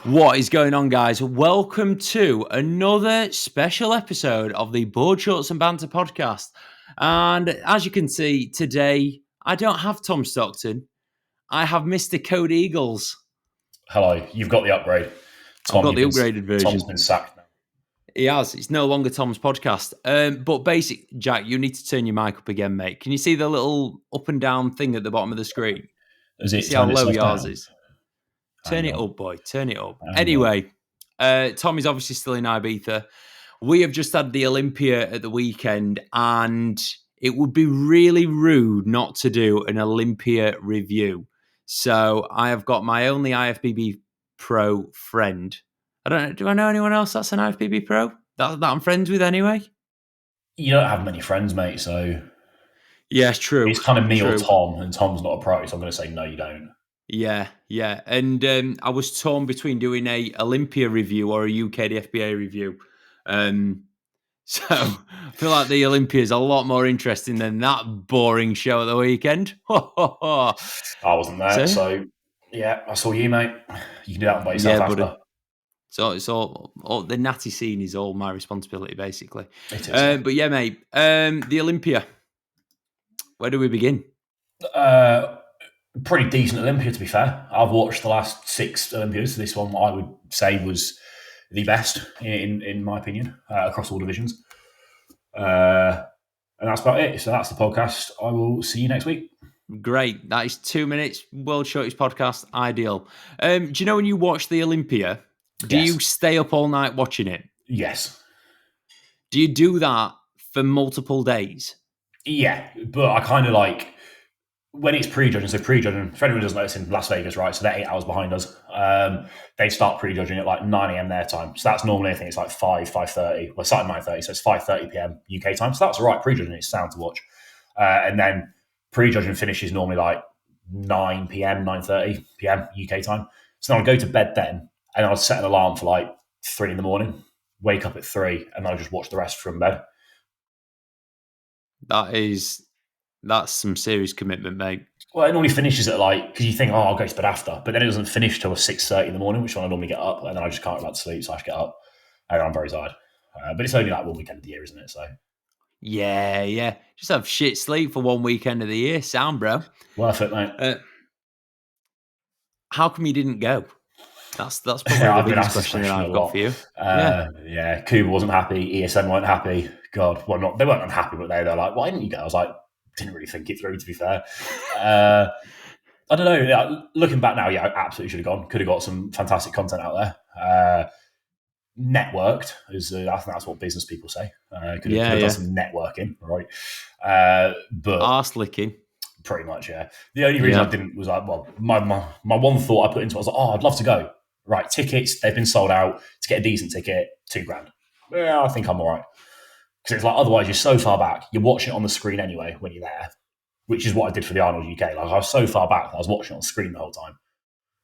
What is going on, guys? Welcome to another special episode of the Board Shorts and Banter podcast. And as you can see, today I don't have Tom Stockton. I have Mr. Code Eagles. Hello, you've got the upgrade. I've got the upgraded version. Tom's been sacked now. He has. It's no longer Tom's podcast. But Jack, you need to turn your mic up again, mate. Can you see the little up and down thing at the bottom of the screen? Is it see how low yours down? is? Turn it up, boy. Turn it up. Anyway, Tom is obviously still in Ibiza. We have just had the Olympia at the weekend, and it would be really rude not to do an Olympia review. So I have got my only IFBB Pro friend. I don't know. Do I know anyone else that's an IFBB Pro that I'm friends with anyway? You don't have many friends, mate. So yeah, it's true. It's kind of me or Tom, and Tom's not a pro, so I'm going to say no, you don't. Yeah. And I was torn between doing a Olympia review or a UK DFBA review. So I feel like the Olympia is a lot more interesting than that boring show at the weekend. I wasn't there, so yeah, I saw you, mate. You can do that by yourself after. Buddy. So it's all the natty scene is all my responsibility, basically. It is. But yeah, mate, the Olympia. Where do we begin? Pretty decent Olympia, to be fair. I've watched the last 6 Olympias. This one, I would say, was the best, in my opinion, across all divisions. And that's about it. So that's the podcast. I will see you next week. Great. That is 2 minutes. World Shortest podcast. Ideal. Do you know when you watch the Olympia, do you stay up all night watching it? Yes. Do you do that for multiple days? Yeah, but I kind of like... When it's prejudging, so prejudging, for anyone who doesn't know, it's in Las Vegas, right? So they're 8 hours behind us. They start prejudging at like 9 a.m. their time. So that's normally, I think it's like 5:30. Well, starting 9:30, so it's 5:30 p.m. UK time. So that's all right. Prejudging is sound to watch. And then prejudging finishes normally like 9 p.m., 9:30 p.m. UK time. So then I'll go to bed then, and I'll set an alarm for like 3 in the morning, wake up at 3, and I'll just watch the rest from bed. That's some serious commitment, mate. Well, it normally finishes at like, because you think, I'll go to bed after, but then it doesn't finish till 6:30 in the morning, which is when I normally get up, and then I just can't go back to sleep, so I have to get up, and I'm very tired. But it's only like one weekend of the year, isn't it? So yeah. Just have shit sleep for one weekend of the year. Sound, bro. Worth it, mate. How come you didn't go? That's probably the biggest question that I've got for you. Yeah. Cuba wasn't happy. ESN weren't happy. God, well, they weren't unhappy, but they were like, why didn't you go? I was like, didn't really think it through, to be fair. I don't know. Looking back now, yeah, I absolutely should have gone. Could have got some fantastic content out there. Networked, I think that's what business people say. Could have done some networking, right? But arse licking. Pretty much, yeah. The only reason I didn't was like, well, my one thought I put into it was like, I'd love to go. Right, tickets, they've been sold out. To get a decent ticket, $2,000. Yeah, I think I'm all right. Because it's like, otherwise you're so far back, you're watching it on the screen anyway when you're there, which is what I did for the Arnold UK. Like, I was so far back, I was watching it on the screen the whole time.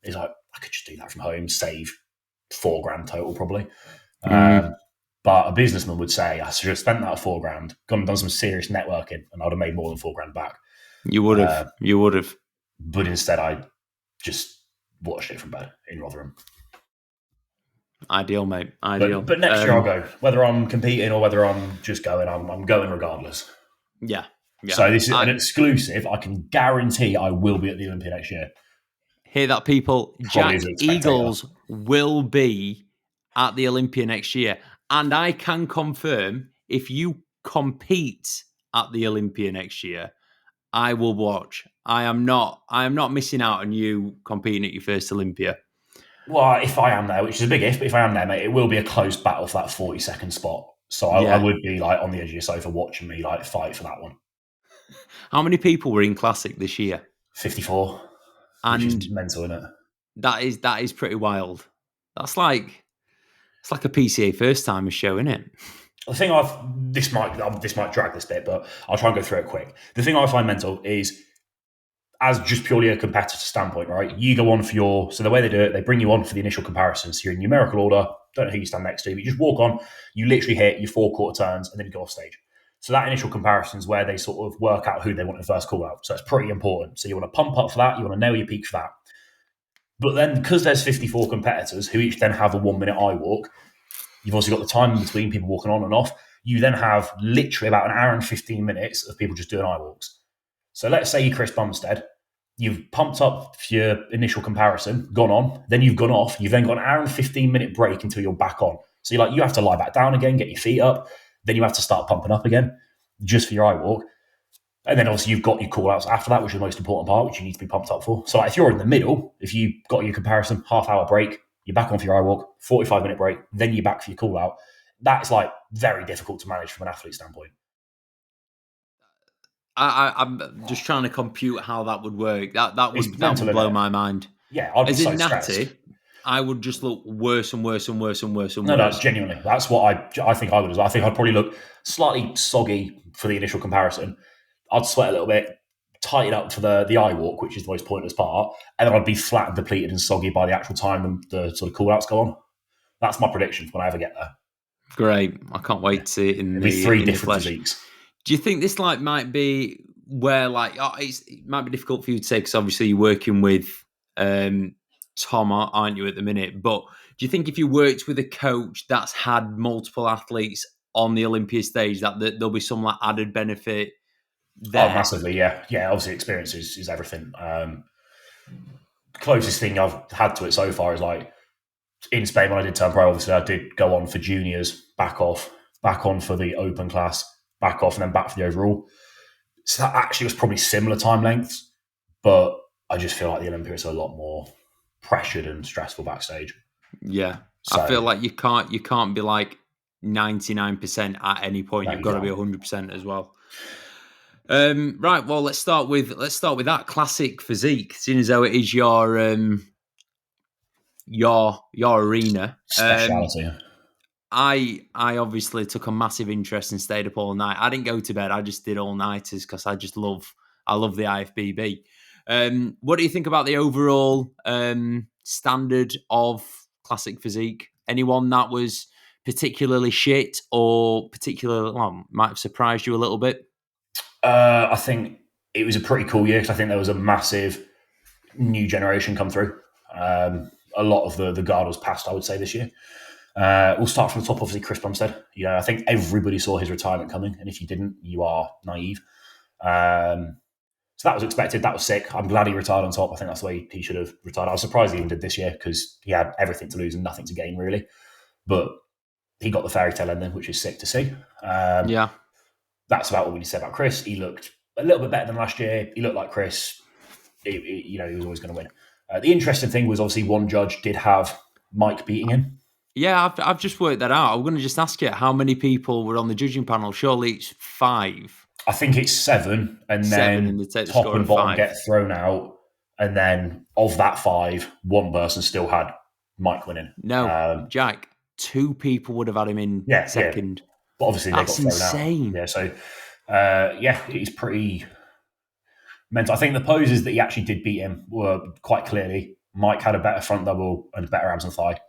It's like, I could just do that from home, save $4,000 total probably. But a businessman would say, I should have spent that $4,000, gone and done some serious networking, and I would have made more than $4,000 back. You would have. But instead, I just watched it from bed in Rotherham. Ideal, mate. Ideal. But next year I'll go. Whether I'm competing or whether I'm just going, I'm going regardless. Yeah. So this is an exclusive. I can guarantee I will be at the Olympia next year. Hear that, people? Jack Eagles will be at the Olympia next year. And I can confirm, if you compete at the Olympia next year, I will watch. I am not missing out on you competing at your first Olympia. Well, if I am there, which is a big if, but if I am there, mate, it will be a close battle for that 40-second spot. So I would be like on the edge of your sofa watching me like fight for that one. How many people were in Classic this year? 54. And which is mental, isn't it? That is pretty wild. It's like a PCA first timer show, isn't it? The thing this might drag this bit, but I'll try and go through it quick. The thing I find mental is, as just purely a competitor standpoint, right? You go on so the way they do it, they bring you on for the initial comparisons. So you're in numerical order, don't know who you stand next to, but you just walk on, you literally hit your 4 quarter turns, and then you go off stage. So that initial comparison is where they sort of work out who they want in the first call out. So it's pretty important. So you want to pump up for that, you want to nail your peak for that. But then, because there's 54 competitors who each then have a 1 minute eye walk, you've also got the time in between people walking on and off. You then have literally about an hour and 15 minutes of people just doing eye walks. So let's say you're Chris Bumstead. You've pumped up for your initial comparison, gone on, then you've gone off. You've then got an hour and 15-minute break until you're back on. So you have to lie back down again, get your feet up. Then you have to start pumping up again just for your eye walk. And then obviously you've got your call outs after that, which is the most important part, which you need to be pumped up for. So if you're in the middle, if you got your comparison, half-hour break, you're back on for your eye walk, 45-minute break, then you're back for your call out. That's very difficult to manage from an athlete standpoint. I'm just trying to compute how that would work. That would blow my mind. Yeah, I'd be so natty, stressed. I would just look worse and worse and worse and worse and worse. No, genuinely. That's what I think I would as well. I think I'd probably look slightly soggy for the initial comparison. I'd sweat a little bit, tighten up for the eye walk, which is the most pointless part, and then I'd be flat and depleted and soggy by the actual time the sort of call-outs go on. That's my prediction when I ever get there. Great. I can't wait to see it in the three different physiques. Do you think this might be where it might be difficult for you to say because obviously you're working with Tom, aren't you, at the minute? But do you think if you worked with a coach that's had multiple athletes on the Olympia stage, that there'll be some added benefit there? Oh, massively, yeah. Yeah, obviously experience is everything. Closest thing I've had to it so far is in Spain when I did turn pro, obviously I did go on for juniors, back on for the open class, back off and then back for the overall. So that actually was probably similar time lengths, but I just feel like the Olympia is a lot more pressured and stressful backstage. Yeah. So, I feel like you can't be 99% at any point. You've got to be 100% as well. Right. Well, let's start with that classic physique, seeing as though it is your arena. Speciality. I obviously took a massive interest and stayed up all night. I didn't go to bed. I just did all-nighters because I love the IFBB. What do you think about the overall standard of classic physique? Anyone that was particularly shit or might have surprised you a little bit? I think it was a pretty cool year because I think there was a massive new generation come through. A lot of the guard was passed, I would say, this year. We'll start from the top, obviously, Chris Bumstead. I think everybody saw his retirement coming, and if you didn't, you are naive. So that was expected. That was sick. I'm glad he retired on top. I think that's the way he should have retired. I was surprised he even did this year because he had everything to lose and nothing to gain, really. But he got the fairy tale ending, which is sick to see. Yeah. That's about what we said about Chris. He looked a little bit better than last year. He looked like Chris. He was always going to win. The interesting thing was obviously one judge did have Mike beating him. Yeah, I've just worked that out. I'm going to just ask you how many people were on the judging panel. Surely it's 5. I think it's 7, and then top and bottom get thrown out, and then of that 5, one person still had Mike winning. No, Jack, 2 people would have had him in second. Yeah. But obviously they got thrown insane. out. Yeah, so it's pretty mental. I think the poses that he actually did beat him were quite clearly. Mike had a better front double and better abs and thigh.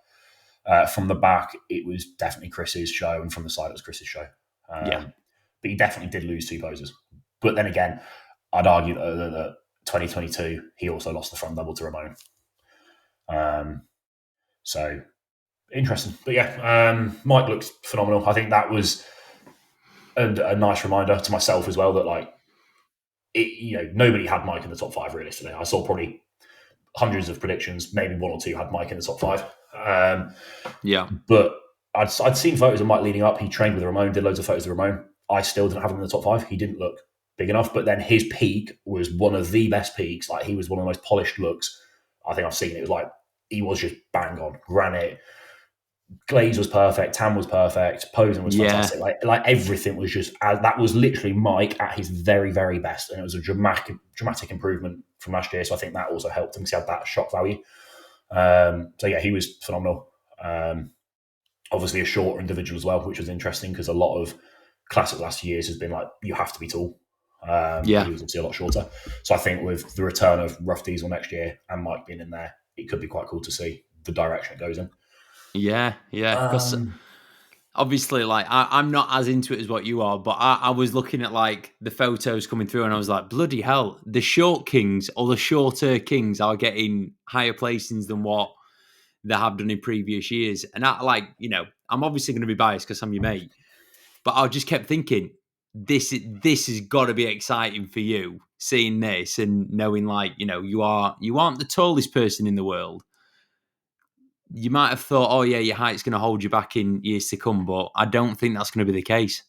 From the back, it was definitely Chris's show, and from the side, it was Chris's show. But he definitely did lose 2 poses. But then again, I'd argue that 2022, he also lost the front double to Ramone. So, interesting. But yeah, Mike looked phenomenal. I think that was a nice reminder to myself as well that, nobody had Mike in the top 5 realistically. I saw probably hundreds of predictions, maybe 1 or 2 had Mike in the top 5. But I'd seen photos of Mike leading up. He trained with Ramone, did loads of photos of Ramone. I still didn't have him in the top 5. He didn't look big enough. But then his peak was one of the best peaks. He was one of the most polished looks I think I've seen. It was he was just bang on. Granite. Glaze was perfect. Tan was perfect. Posing was fantastic. Everything was just, that was literally Mike at his very, very best. And it was a dramatic improvement from last year. So I think that also helped him because he had that shock value. He was phenomenal. Obviously a shorter individual as well, which was interesting because a lot of classic last years has been you have to be tall. He was obviously a lot shorter. So I think with the return of Rough Diesel next year and Mike being in there, it could be quite cool to see the direction it goes in. Yeah. Because obviously, like I'm not as into it as what you are, but I was looking at like the photos coming through, and I was like, bloody hell, the short kings or the shorter kings are getting higher placings than what they have done in previous years. And I, like, you know, I'm obviously going to be biased because I'm your mate, but I just kept thinking, this has got to be exciting for you, seeing this and knowing, like, you know, you aren't the tallest person in the world. You might have thought, oh yeah, your height's going to hold you back in years to come, but I don't think that's going to be the case.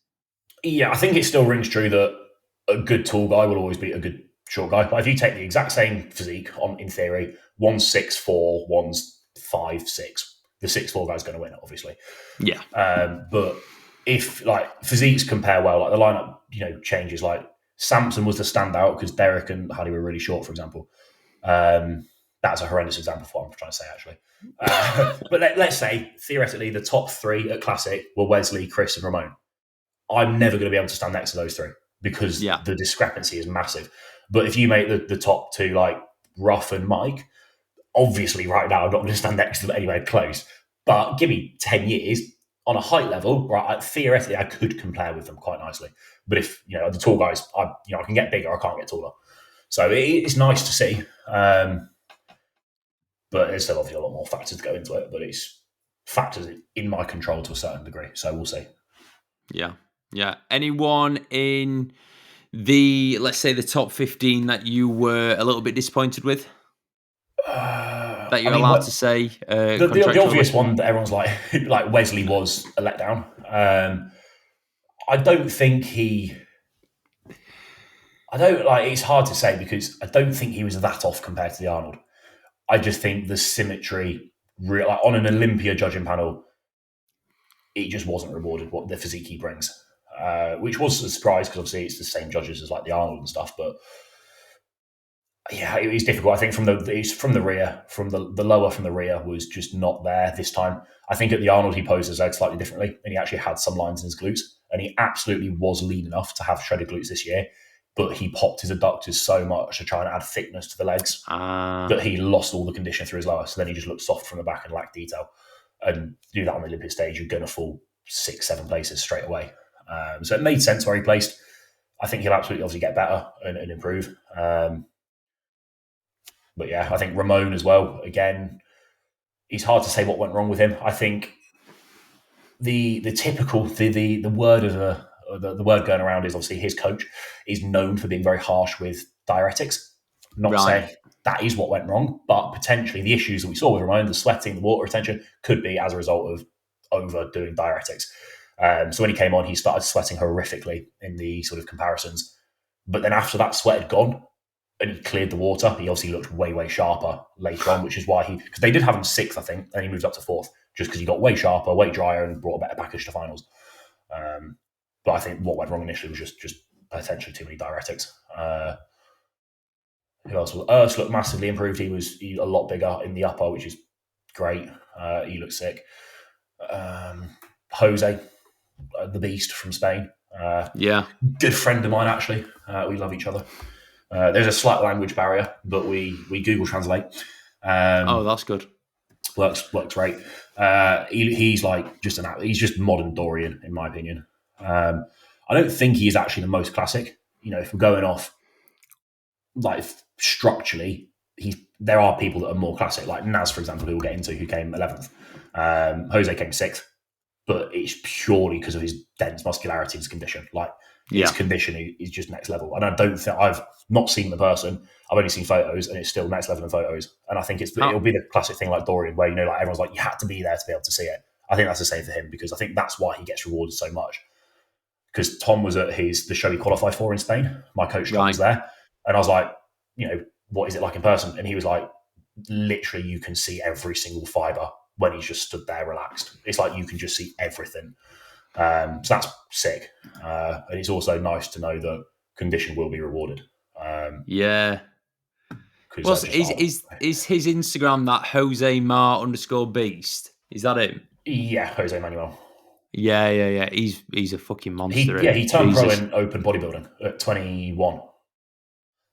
Yeah, I think it still rings true that a good tall guy will always beat a good short guy. But if you take the exact same physique, in theory, one's 6'4", one's 5'6", the 6'4" guy's going to win, obviously. Yeah. But if like physiques compare well, like the lineup, you know, changes. Like Samson was the standout because Derek and Huddy were really short, for example. That's a horrendous example for what I'm trying to say, actually. But let's say, theoretically, the top three at Classic were Wesley, Chris, and Ramone. I'm never going to be able to stand next to those three because the discrepancy is massive. But if you make the top two, like Ruff and Mike, obviously right now I'm not going to stand next to them anywhere close. But give me 10 years on a height level, right? Theoretically, I could compare with them quite nicely. But if, you know, the tall guys, I can get bigger, I can't get taller. So it's nice to see. But there's still obviously a lot more factors to go into it, but it's factors in my control to a certain degree. So we'll see. Yeah. Yeah. Anyone in let's say the top 15 that you were a little bit disappointed with? That you're allowed to say? The obvious one that everyone's like Wesley was a letdown. I don't think it's hard to say because I don't think he was that off compared to the Arnold. I just think the symmetry, like on an Olympia judging panel, it just wasn't rewarded what the physique he brings, which was a surprise because obviously it's the same judges as like the Arnold and stuff. But yeah, it was difficult. I think from the rear, from the lower from the rear was just not there this time. I think at the Arnold he posed his leg slightly differently, and he actually had some lines in his glutes, and he absolutely was lean enough to have shredded glutes this year. But he popped his adductors so much to try and add thickness to the legs that he lost all the condition through his lower. So then he just looked soft from the back and lacked detail. And to do that on the Olympia stage, you're going to fall 6-7 places straight away. So it made sense where he placed. I think he'll absolutely obviously get better and improve. But yeah, I think Ramone as well. Again, it's hard to say what went wrong with him. I think the typical the word of the word going around is obviously his coach is known for being very harsh with diuretics. Not saying that is what went wrong, but potentially the issues that we saw with Ramone, the sweating, the water retention, could be as a result of overdoing diuretics. So when he came on, he started sweating horrifically in the sort of comparisons. But then after that sweat had gone and he cleared the water, he obviously looked way, way sharper later on, which is why because they did have him 6th, I think, and he moved up to 4th, just because he got way sharper, way drier, and brought a better package to finals. But I think what went wrong initially was just potentially too many diuretics. Who else? Urs looked massively improved. He was a lot bigger in the upper, which is great. He looked sick. Jose, the beast from Spain. Good friend of mine, actually. We love each other. There's a slight language barrier, but we Google Translate. That's good. Works great. He's like he's just modern Dorian, in my opinion. I don't think he is actually the most classic. You know, if we're going off like structurally, there are people that are more classic, like Naz, for example, who we'll get into, who came 11th. Jose came 6th, but it's purely because of his dense muscularity and his condition. Like his condition is just next level. And I don't think I've not seen the person. I've only seen photos, and it's still next level in photos. And I think it'll be the classic thing like Dorian, where like everyone's like, you had to be there to be able to see it. I think that's the same for him because I think that's why he gets rewarded so much. Because Tom was at the show he qualified for in Spain. My coach Tom was there, and I was like, what is it like in person? And he was like, literally, you can see every single fiber when he's just stood there relaxed. It's like you can just see everything. So that's sick. And it's also nice to know that condition will be rewarded. Well, is his Instagram that Jose Mar _beast? Is that him? Yeah, Jose Manuel. Yeah. He's a fucking monster. He turned pro in open bodybuilding at 21.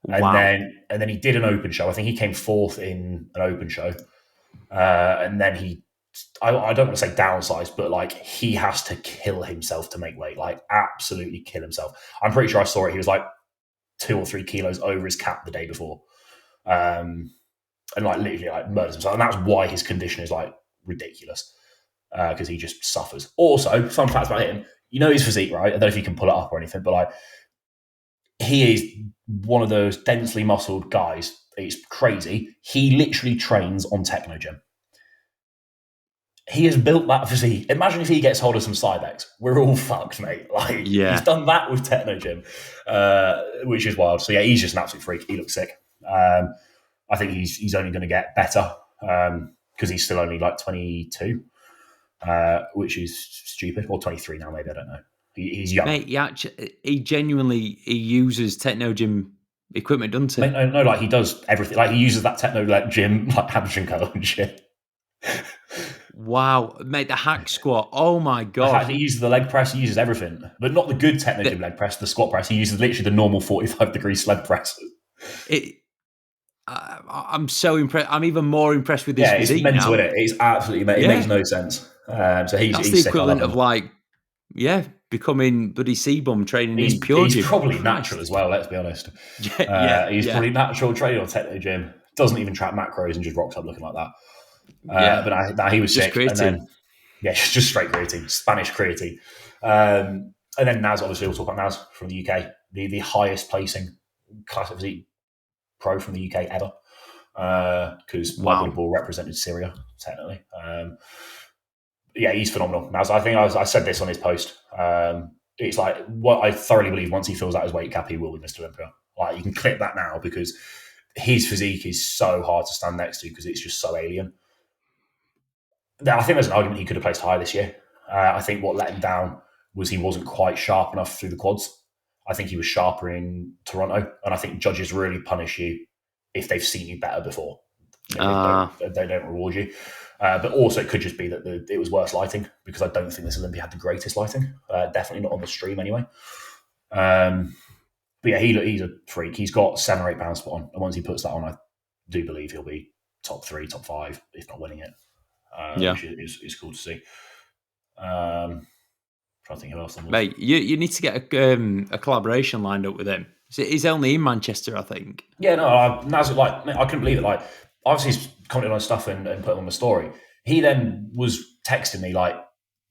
And then he did an open show. I think he came 4th in an open show. And then he I don't want to say downsize, but like he has to kill himself to make weight, like absolutely kill himself. I'm pretty sure I saw it. He was like 2 or 3 kilos over his cap the day before. And like literally like murders himself. And that's why his condition is like ridiculous. Because he just suffers. Also, fun fact about him, you know his physique, right? I don't know if you can pull it up or anything, but like he is one of those densely muscled guys. It's crazy. He literally trains on Techno Gym. He has built that physique. Imagine if he gets hold of some Cybex. We're all fucked, mate. Like he's done that with Techno Gym, which is wild. So yeah, he's just an absolute freak. He looks sick. I think he's only going to get better because he's still only like 22, which is stupid. Or 23 now, maybe. I don't know. He's young. Mate, he genuinely uses Techno Gym equipment, doesn't he? Mate, no, like he does everything. Like he uses that Techno Gym like hamstring curl and shit. Wow, mate, the hack squat. Oh my god. He uses the leg press, he uses everything. But not the good Techno Gym leg press, the squat press. He uses literally the normal 45-degree sled press. I'm so impressed. I'm even more impressed with this physique it's mental, now. Isn't it? It's absolutely, it makes no sense. So he's the sick. equivalent of like, becoming bloody CBum training in pure gym. He's probably natural as well, let's be honest. He's probably natural training on Techno Gym. Doesn't even track macros and just rocks up looking like that. But he was just sick. Creatine. And then, just straight creatine, Spanish creatine. And then Naz, obviously, we'll talk about Naz from the UK, the highest placing classic physique pro from the UK ever. Because my ball represented Syria, technically. He's phenomenal. Naz, I think I said this on his post. It's like what I thoroughly believe once he fills out his weight cap, he will be Mr. Olympia. Like you can clip that now because his physique is so hard to stand next to because it's just so alien. I think there's an argument he could have placed higher this year. I think what let him down was he wasn't quite sharp enough through the quads. I think he was sharper in Toronto, and I think judges really punish you if they've seen you better before. They don't reward you. But also it could just be that it was worse lighting because I don't think this Olympia had the greatest lighting. Definitely not on the stream anyway. But yeah, he's a freak. He's got 7 or 8 pounds put on, and once he puts that on, I do believe he'll be top 3, top 5, if not winning it. Which is cool to see. Trying to think who else. Mate, you need to get a collaboration lined up with him. He's only in Manchester, I think. Yeah, no, Naz, like, mate, I couldn't believe it. Like, obviously, he's commented on stuff and put it on the story. He then was texting me like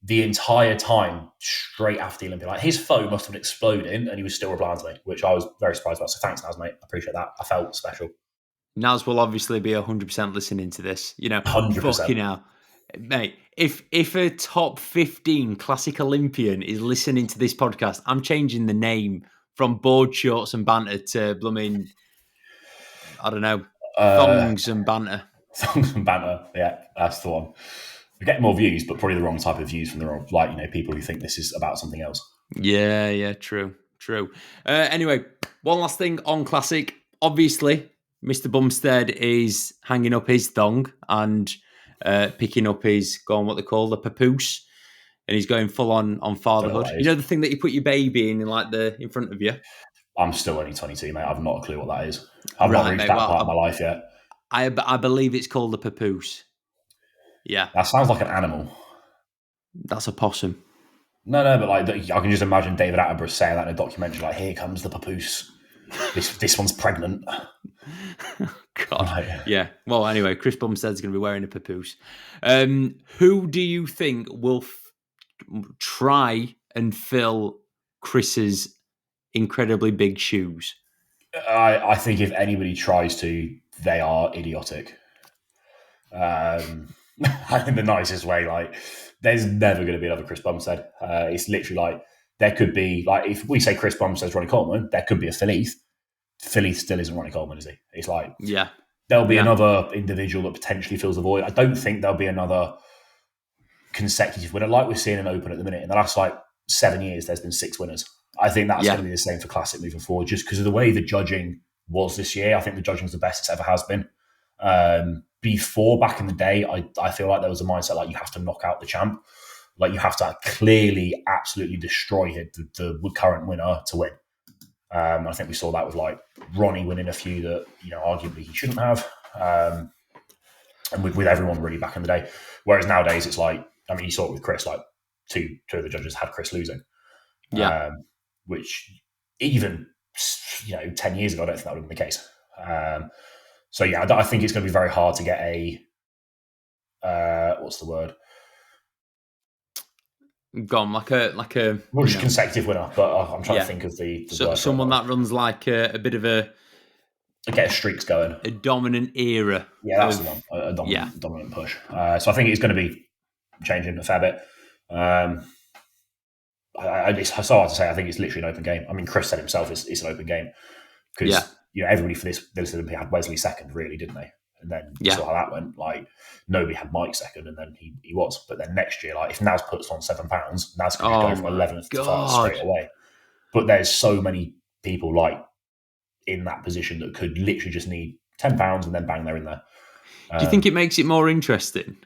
the entire time straight after the Olympia. Like, his phone must have been exploding, and he was still replying to me, which I was very surprised about. So thanks, Naz, mate. I appreciate that. I felt special. Naz will obviously be 100% listening to this. 100%. Fucking hell. Mate, if a top 15 classic Olympian is listening to this podcast, I'm changing the name from board shorts and banter to blooming, I don't know, thongs and banter. Thongs and banter, yeah, that's the one. We're getting more views, but probably the wrong type of views from the wrong, people who think this is about something else. Yeah, true. Anyway, one last thing on classic. Obviously, Mr. Bumstead is hanging up his thong and picking up his, what they call the papoose, and he's going full on fatherhood. You know the thing that you put your baby in front of you? I'm still only 22, mate. I've not a clue what that is. I've not reached that part of my life yet. I believe it's called the papoose. Yeah. That sounds like an animal. That's a possum. No, but like I can just imagine David Attenborough saying that in a documentary, like, here comes the papoose. This one's pregnant. God. Right. Yeah. Well, anyway, Chris Bumstead's going to be wearing a papoose. Who do you think will try and fill Chris's incredibly big shoes? I think if anybody tries to, they are idiotic. In the nicest way. Like, there's never going to be another Chris Bumstead. It's literally like, there could be, like, if we say Chris Bumstead's Ronnie Coleman, there could be a Philippe. Philippe still isn't Ronnie Coleman, is he? It's like, there'll be another individual that potentially fills the void. I don't think there'll be another consecutive winner like we're seeing an Open at the minute. In the last 7 years, there's been 6 winners. I think that's going to be the same for Classic moving forward, just because of the way the judging was this year. I think the judging's the best it's ever has been. Before, back in the day, I feel like there was a mindset like you have to knock out the champ. Like you have to clearly, absolutely destroy the current winner to win. I think we saw that with like Ronnie winning a few that, arguably he shouldn't have. and with everyone really back in the day. Whereas nowadays it's like, I mean, you saw it with Chris, like two of the judges had Chris losing. Yeah. Which even, 10 years ago, I don't think that would have been the case. So yeah, I think it's going to be very hard to get a, what's the word? Gone like a well, just consecutive winner, but I'm trying to think of the word. Someone that runs like a bit of a get streaks going, a dominant era. Yeah, that's the one. A dominant push. So I think it's going to be changing a fair bit. It's so hard to say. I think it's literally an open game. I mean, Chris said himself it's an open game because everybody for this Olympia had Wesley second, really, didn't they? And then you saw how that went. Like nobody had Mike second, and then he was. But then next year, like if Naz puts on £7, Naz can go from 11th to 1st straight away. But there's so many people like in that position that could literally just need £10 and then bang, they're in there. Do you think it makes it more interesting?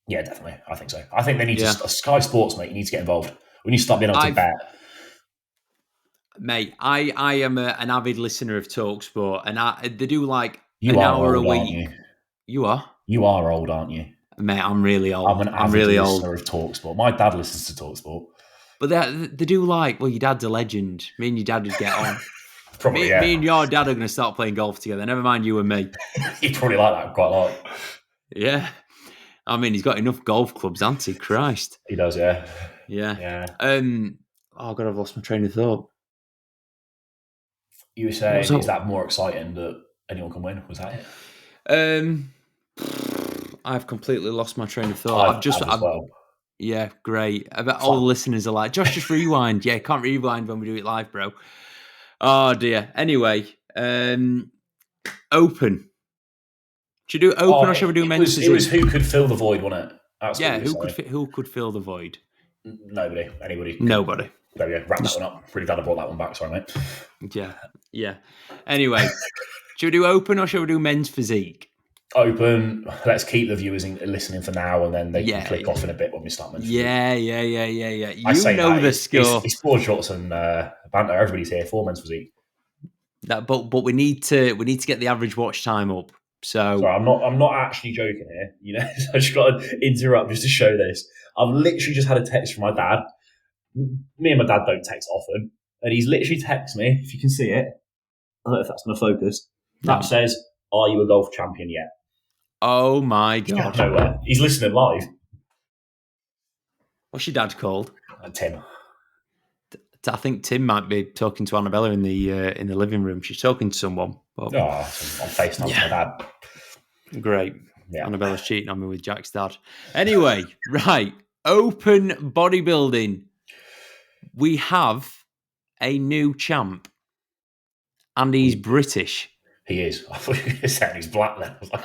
Yeah, definitely. I think so. I think they need to Sky Sports, mate. You need to get involved. We need to start being able to bet. Mate, I am an avid listener of TalkSport, and they do like an hour a week. You are? You are old, aren't you? Mate, I'm really old. I'm an avid listener of TalkSport. My dad listens to TalkSport. But they do like, well, your dad's a legend. Me and your dad would get on. Probably, me and your dad are going to start playing golf together. Never mind you and me. He'd probably like that quite a lot. Yeah. I mean, he's got enough golf clubs, hasn't he? Christ. He does, yeah. Yeah. Oh, God, I've lost my train of thought. You were saying, is that more exciting that anyone can win? Was that it? I've completely lost my train of thought. Yeah, great. I bet all the listeners are like, Josh, just rewind. Yeah, can't rewind when we do it live, bro. Oh, dear. Anyway, open. Should we do open or should we do men's physique? It was who could fill the void, wasn't it? That's who could fill the void? Nobody. Anybody. Nobody. There we go. Wrap that one up. Really glad I brought that one back. Sorry, mate. Yeah. Anyway, should we do open or should we do men's physique? Open. Let's keep the viewers listening for now, and then they can click off in a bit when we start men's physique. Yeah. You know the score. It's broad shots and banter. Everybody's here for men's physique. But we need to get the average watch time up. So sorry, I'm not actually joking here. So I just got to interrupt just to show this. I've literally just had a text from my dad. Me and my dad don't text often, and he's literally texted me. If you can see it, I don't know if that's going to focus. That says, "Are you a golf champion yet?" Oh my God! Nowhere. He's listening live. What's your dad called? Tim. I think Tim might be talking to Annabella in the living room. She's talking to someone. But... on FaceTime with my dad. Great. Yeah. Annabella's cheating on me with Jack's dad. Anyway, right. Open bodybuilding. We have a new champ. And he's British. He is. I thought you said he's black then. I was like,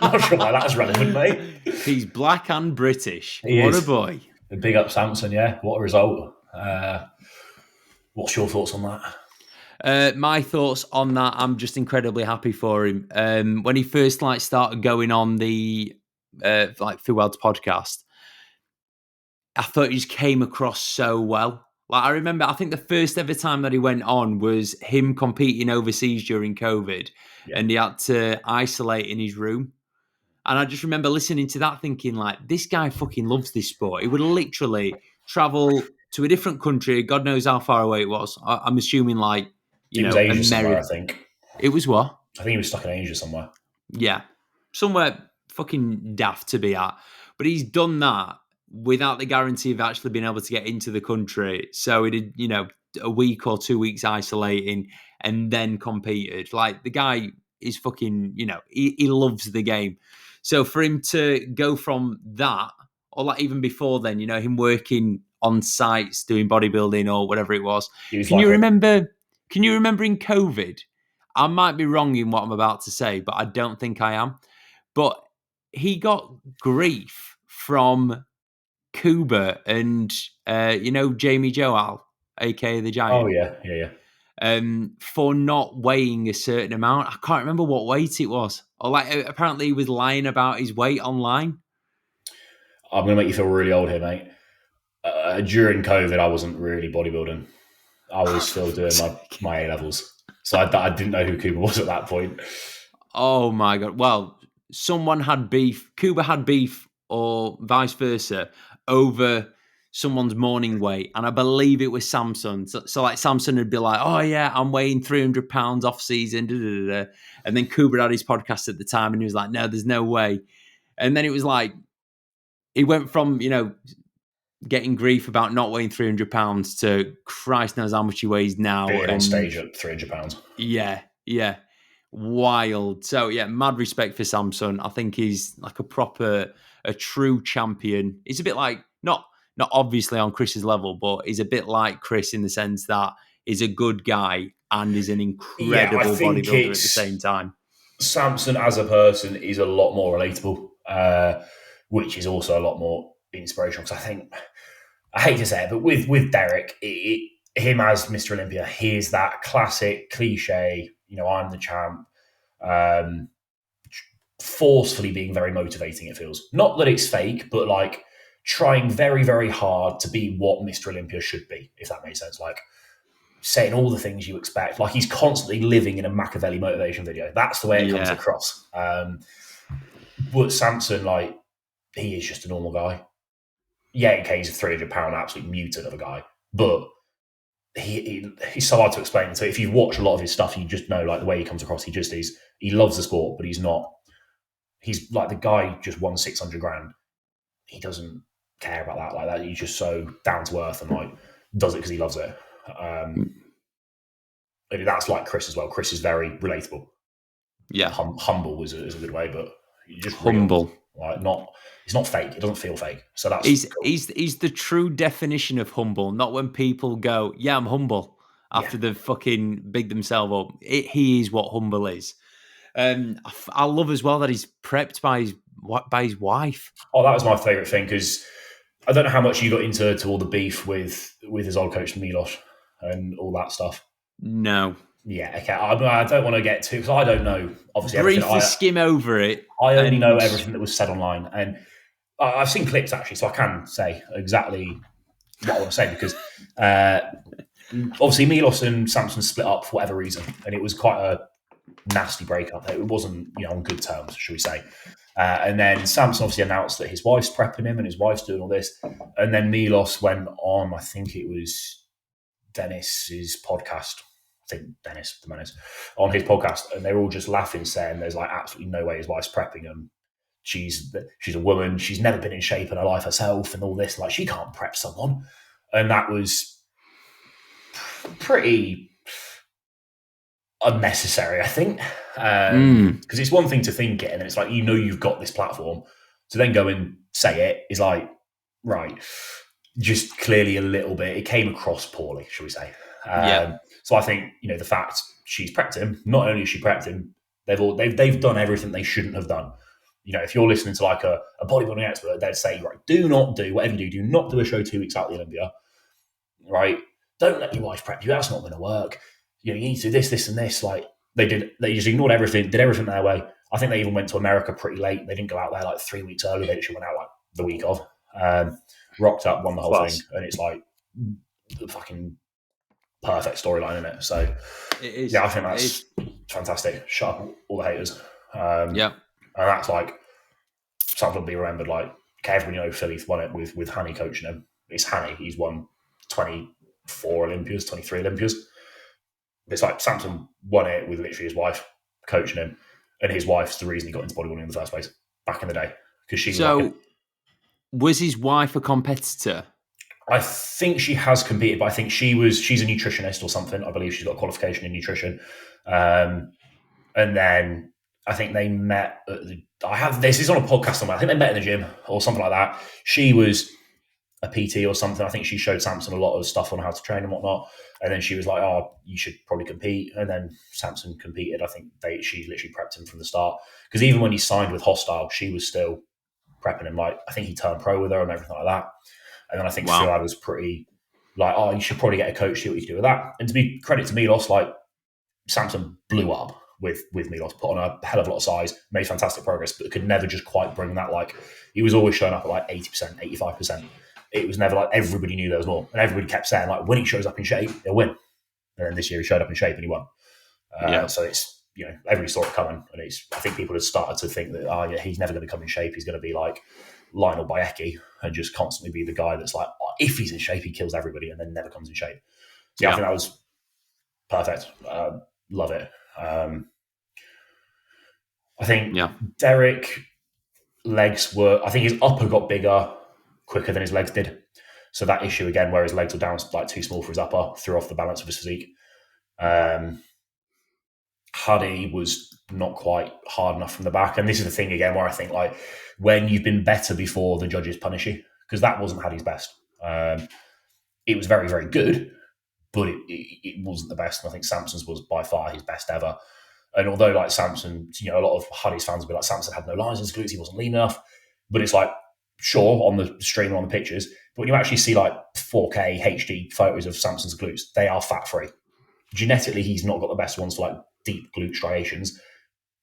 I'm not sure why that's relevant, mate. He's black and British. What a boy. Big up Samson, yeah. What a result. What's your thoughts on that? My thoughts on that, I'm just incredibly happy for him. When he first started going on the Fuad's podcast, I thought he just came across so well. I remember, I think the first ever time that he went on was him competing overseas during COVID, and he had to isolate in his room. And I just remember listening to that thinking, this guy fucking loves this sport. He would literally travel to a different country, God knows how far away it was. I'm assuming it was Asia somewhere, I think. It was what? I think he was stuck in Asia somewhere. Yeah. Somewhere fucking daft to be at. But he's done that without the guarantee of actually being able to get into the country. So he did, a week or 2 weeks isolating and then competed. The guy is fucking, he loves the game. So for him to go from that, or even before then, him working on sites doing bodybuilding or whatever it was. Can you remember in COVID? I might be wrong in what I'm about to say, but I don't think I am. But he got grief from Cuba and Jamie Joel, aka the Giant. Oh yeah. For not weighing a certain amount. I can't remember what weight it was. Or apparently he was lying about his weight online. I'm going to make you feel really old here, mate. During COVID, I wasn't really bodybuilding. I was still doing my A-levels. So I didn't know who Cuba was at that point. Oh, my God. Well, someone had beef, Cuba had beef, or vice versa, over someone's morning weight, and I believe it was Samson. So like Samson would be like, "Oh yeah, I'm weighing 300 pounds off season," and then Cuba had his podcast at the time, and he was like, "No, there's no way." And then it was like he went from getting grief about not weighing 300 pounds to Christ knows how much he weighs now. Being on stage at 300 pounds. Yeah. Wild. So yeah, mad respect for Samson. I think he's like a true champion. He's a bit like, not obviously on Chris's level, but he's a bit like Chris in the sense that he's a good guy and is an incredible bodybuilder at the same time. Samson as a person is a lot more relatable, which is also a lot more inspirational. Because I hate to say it, but with Derek, him as Mr. Olympia, he is that classic cliche, I'm the champ, forcefully being very motivating, it feels. Not that it's fake, but like trying very, very hard to be what Mr. Olympia should be, if that makes sense. Like saying all the things you expect. Like he's constantly living in a Machiavelli motivation video. That's the way it comes across. But Samson, like, he is just a normal guy. Yeah, okay, he's a 300-pound absolute mutant of a guy, but he's so hard to explain. So if you've watched a lot of his stuff, you just know like the way he comes across. He loves the sport, but he's not. He's like the guy just won 600 grand. He doesn't care about that like that. He's just so down to earth and like does it because he loves it. And that's like Chris as well. Chris is very relatable. Yeah, humble is a good way, but just humble. Real. Like it's not fake. It doesn't feel fake. So that's he's the true definition of humble. Not when people go, "Yeah, I'm humble," after they've fucking bigged themselves up. He is what humble is. I love as well that he's prepped by his wife. Oh, that was my favourite thing because I don't know how much you got into all the beef with his old coach Milos and all that stuff. No. Yeah, okay. I don't want to get too because I don't know. Obviously, briefly skim over it. I only know everything that was said online, and I've seen clips actually, so I can say exactly what I want to say because obviously Milos and Samson split up for whatever reason, and it was quite a nasty breakup. It wasn't on good terms, should we say? And then Samson obviously announced that his wife's prepping him and his wife's doing all this, and then Milos went on. I think it was Dennis's podcast. I think Dennis, the Menace, on his podcast, and they're all just laughing, saying there's like absolutely no way his wife's prepping him. She's a woman. She's never been in shape in her life herself, and all this. Like she can't prep someone, and that was pretty unnecessary, I think, because it's one thing to think it, and it's like you've got this platform, to then go and say it is like right, just clearly a little bit. It came across poorly, shall we say? So I think the fact she's prepped him. Not only has she prepped him, they've done everything they shouldn't have done. If you're listening to like a bodybuilding expert, they'd say, right, do not do whatever you do. Do not do a show 2 weeks out the Olympia. Right? Don't let your wife prep you. That's not going to work. You need to do this, this, and this. Like they just ignored everything, did everything their way. I think they even went to America pretty late. They didn't go out there like 3 weeks early. They literally went out like the week of. Rocked up, won the whole thing, and it's like the fucking perfect storyline, isn't it? So it is. Yeah, I think that's fantastic. Shut up all the haters. And that's like something to be remembered. Like everybody knows Philly's won it with Hanny coaching him. It's Hanny. He's won 24 Olympias, 23 Olympias. It's like Samson won it with literally his wife coaching him, and his wife's the reason he got into bodybuilding in the first place back in the day because she. So, was his wife a competitor? I think she has competed, but I think she's a nutritionist or something. I believe she's got a qualification in nutrition. And then I think they met this is on a podcast somewhere. I think they met in the gym or something like that. She was a PT or something. I think she showed Samson a lot of stuff on how to train and whatnot. And then she was like, "Oh, you should probably compete." And then Samson competed. I think she literally prepped him from the start. Because even when he signed with Hostile, she was still prepping him. Like I think he turned pro with her and everything like that. And then I think Fuad was pretty like, "Oh, you should probably get a coach, see what you can do with that." And to be credit to Milos, like Samson blew up with Milos, put on a hell of a lot of size, made fantastic progress, but could never just quite bring that. Like he was always showing up at like 80%, 85%. It was never like everybody knew there was more. And everybody kept saying like, when he shows up in shape, he'll win. And then this year he showed up in shape and he won. So it's everybody saw it coming, and I think people had started to think that he's never going to come in shape. He's going to be like Lionel Bayeki and just constantly be the guy that's like, if he's in shape, he kills everybody, and then never comes in shape. So I think that was perfect. Love it. I think Derek legs I think his upper got bigger quicker than his legs did. So that issue again, where his legs were down like too small for his upper, threw off the balance of his physique. Huddy was not quite hard enough from the back. And this is the thing again, where I think like when you've been better before, the judges punish you, because that wasn't Huddy's best. It was very, very good, but it wasn't the best. And I think Samson's was by far his best ever. And although like Samson, a lot of Huddy's fans will be like, Samson had no lines in his glutes, he wasn't lean enough. But it's like, sure, on the stream or on the pictures, but when you actually see like 4K HD photos of Samson's glutes, they are fat-free. Genetically, he's not got the best ones for like deep glute striations,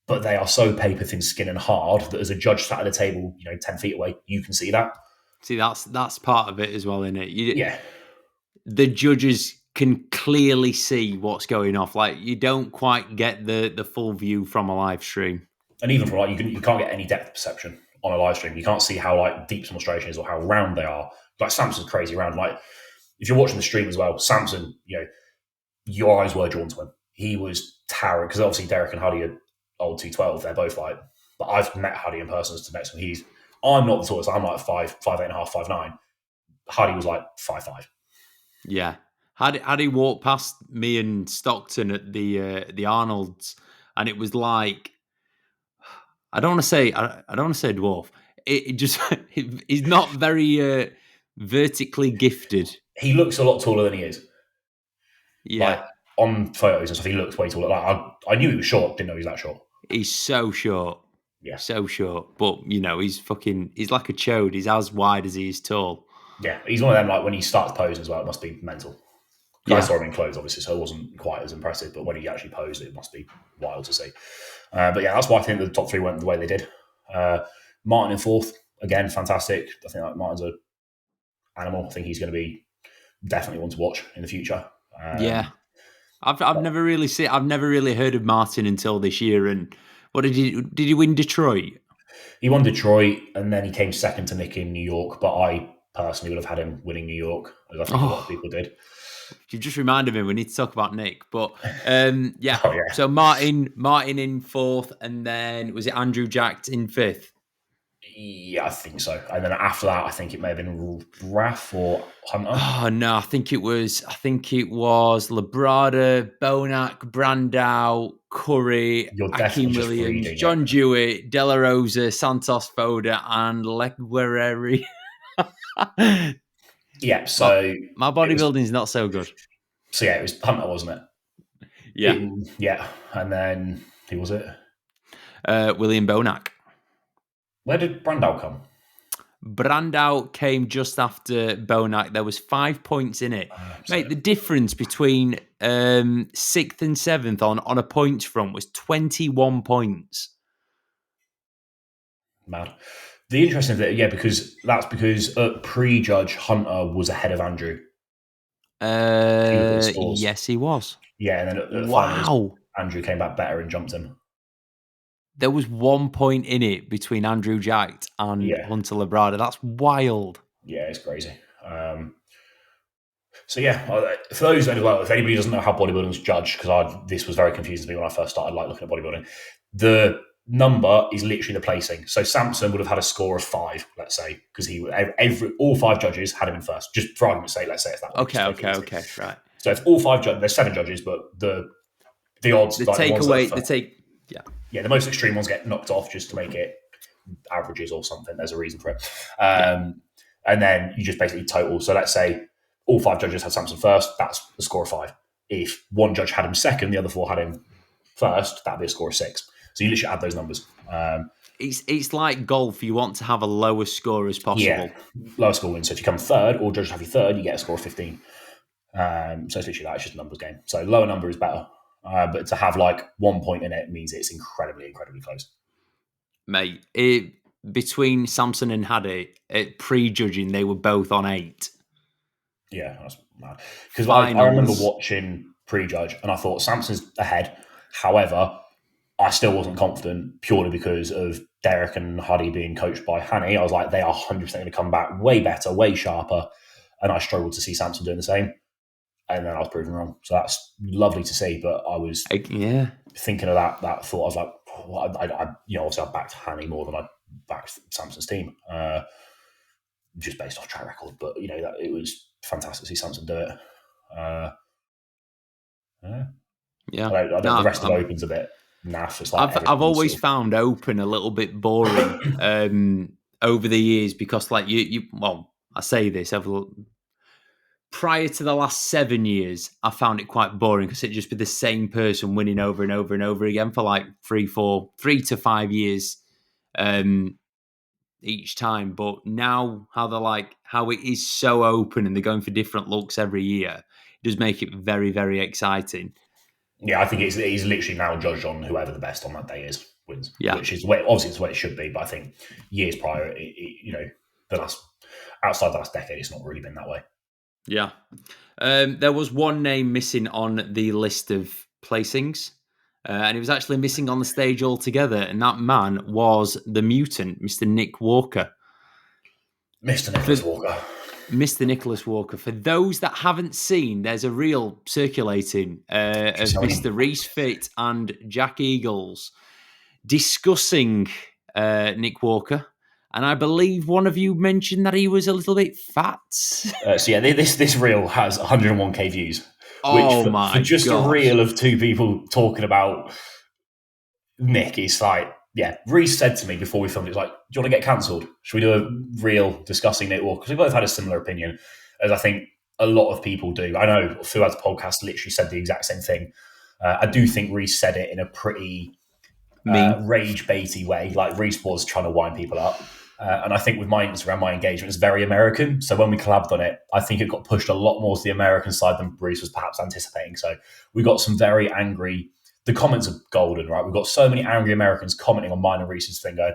but they are so paper-thin skin and hard that as a judge sat at the table, 10 feet away, you can see that. See, that's part of it as well, isn't it? Yeah. The judges can clearly see what's going off. Like, you don't quite get the full view from a live stream. And even from like, you can't get any depth perception on a live stream. You can't see how like deep some striation is or how round they are. Like Samson's crazy round. Like if you're watching the stream as well, Samson, your eyes were drawn to him. He was towering, because obviously Derek and Huddy are old 212. They're both like, but I've met Huddy in person as the next one. I'm not the tallest. I'm like 5'8.5", 5'9". Huddy was like 5'5". Yeah. Had he walked past me and Stockton at the Arnold's, and it was like, I don't want to say dwarf. It just he's not very vertically gifted. He looks a lot taller than he is. Yeah, like, on photos and stuff, he looks way taller. Like I knew he was short, didn't know he was that short. He's so short. Yeah, so short. But he's like a chode. He's as wide as he is tall. Yeah, he's one of them. Like when he starts posing as well, it must be mental. I saw him in clothes, obviously, so it wasn't quite as impressive. But when he actually posed, it must be wild to see. But yeah, that's why I think the top three went the way they did. Martin in fourth, again, fantastic. I think like, Martin's an animal. I think he's going to be definitely one to watch in the future. I've never really heard of Martin until this year. And what did he win Detroit? He won Detroit, and then he came second to Nick in New York. But I personally would have had him winning New York, as I think a lot of people did. You just reminded me we need to talk about Nick, but yeah. Oh, yeah. So Martin in fourth, and then was it Andrew Jack in fifth? Yeah, I think so. And then after that, I think it may have been Raf or Hunter. Oh no, I think it was Labrada, Bonac, Brandau, Curry, Akeem Williams, John Jewett, De La Rosa, Santos Foda, and Leguereri. Yeah, so my bodybuilding is not so good. So yeah, it was Hunter, wasn't it? Yeah. Yeah. And then who was it? William Bonac. Where did Brandau come? Brandau came just after Bonac. There was 5 points in it. Mate, the difference between 6th and 7th on a points front was 21 points. Mad. The interesting thing, because pre-judge Hunter was ahead of Andrew. Yes, he was. Yeah, and then at finals, Andrew came back better and jumped him. There was 1 point in it between Andrew Jack and Hunter Labrada. That's wild. Yeah, it's crazy. So yeah, for those as well, if anybody doesn't know how bodybuilding's judged, because this was very confusing to me when I first started looking at bodybuilding, the number is literally the placing. So Samson would have had a score of 5, let's say, because all 5 judges had him in first. Just for argument's sake, let's say it's that. Okay, right. So if all 5 judges, there's 7 judges, but the odds, the most extreme ones get knocked off just to make it averages or something. There's a reason for it. And then you just basically total. So let's say all 5 judges had Samson first. That's a score of 5. If one judge had him second, the other 4 had him first, that'd be a score of 6. So you literally add those numbers. It's like golf. You want to have a lowest score as possible. Yeah, lowest score wins. So if you come third, all judges have you third, you get a score of 15. So it's literally that. It's just a numbers game. So lower number is better. But to have 1 point in it means it's incredibly, incredibly close. Mate, between Samson and Hadi, at pre-judging, they were both on 8. Yeah, that's mad. Because I remember watching pre-judge and I thought Samson's ahead. However, I still wasn't confident purely because of Derek and Huddy being coached by Hanny. I was like, they are 100% going to come back way better, way sharper. And I struggled to see Samson doing the same. And then I was proven wrong. So that's lovely to see. But I was thinking of that thought. I was like, well, obviously I backed Hanny more than I backed Samson's team, just based off track record. But, that it was fantastic to see Samson do it. Yeah. I don't the rest of the Open's a bit naff. It's like I've always found Open a little bit boring over the years because, like, I say this, prior to the last 7 years, I found it quite boring because it'd just be the same person winning over and over and over again for like 3 to 5 years each time. But now how it is so open and they're going for different looks every year, it does make it very, very exciting. Yeah, I think he's literally now judged on whoever the best on that day wins. Yeah, which is obviously it's the way it should be. But I think years prior, outside the last decade, it's not really been that way. Yeah, there was one name missing on the list of placings, and he was actually missing on the stage altogether. And that man was the mutant, Mr. Nick Walker. Mr. Nicholas Walker. Mr. Nicholas Walker. For those that haven't seen, there's a reel circulating of Mr. Reese Fit and Jack Eagles discussing Nick Walker. And I believe one of you mentioned that he was a little bit fat. This reel has 101k views. Oh, which for just a reel of two people talking about Nick, it's like, yeah, Reese said to me before we filmed it, like, do you want to get cancelled? Should we do a reel discussing Nick Walker? Because we both had a similar opinion, as I think a lot of people do. I know Fuad's podcast literally said the exact same thing. I do think Reese said it in a pretty rage baity way. Like, Reese was trying to wind people up. And I think with my Instagram, my engagement is very American. So when we collabed on it, I think it got pushed a lot more to the American side than Reese was perhaps anticipating. So we got some very angry... The comments are golden, right? We've got so many angry Americans commenting on mine and Reese's thing going,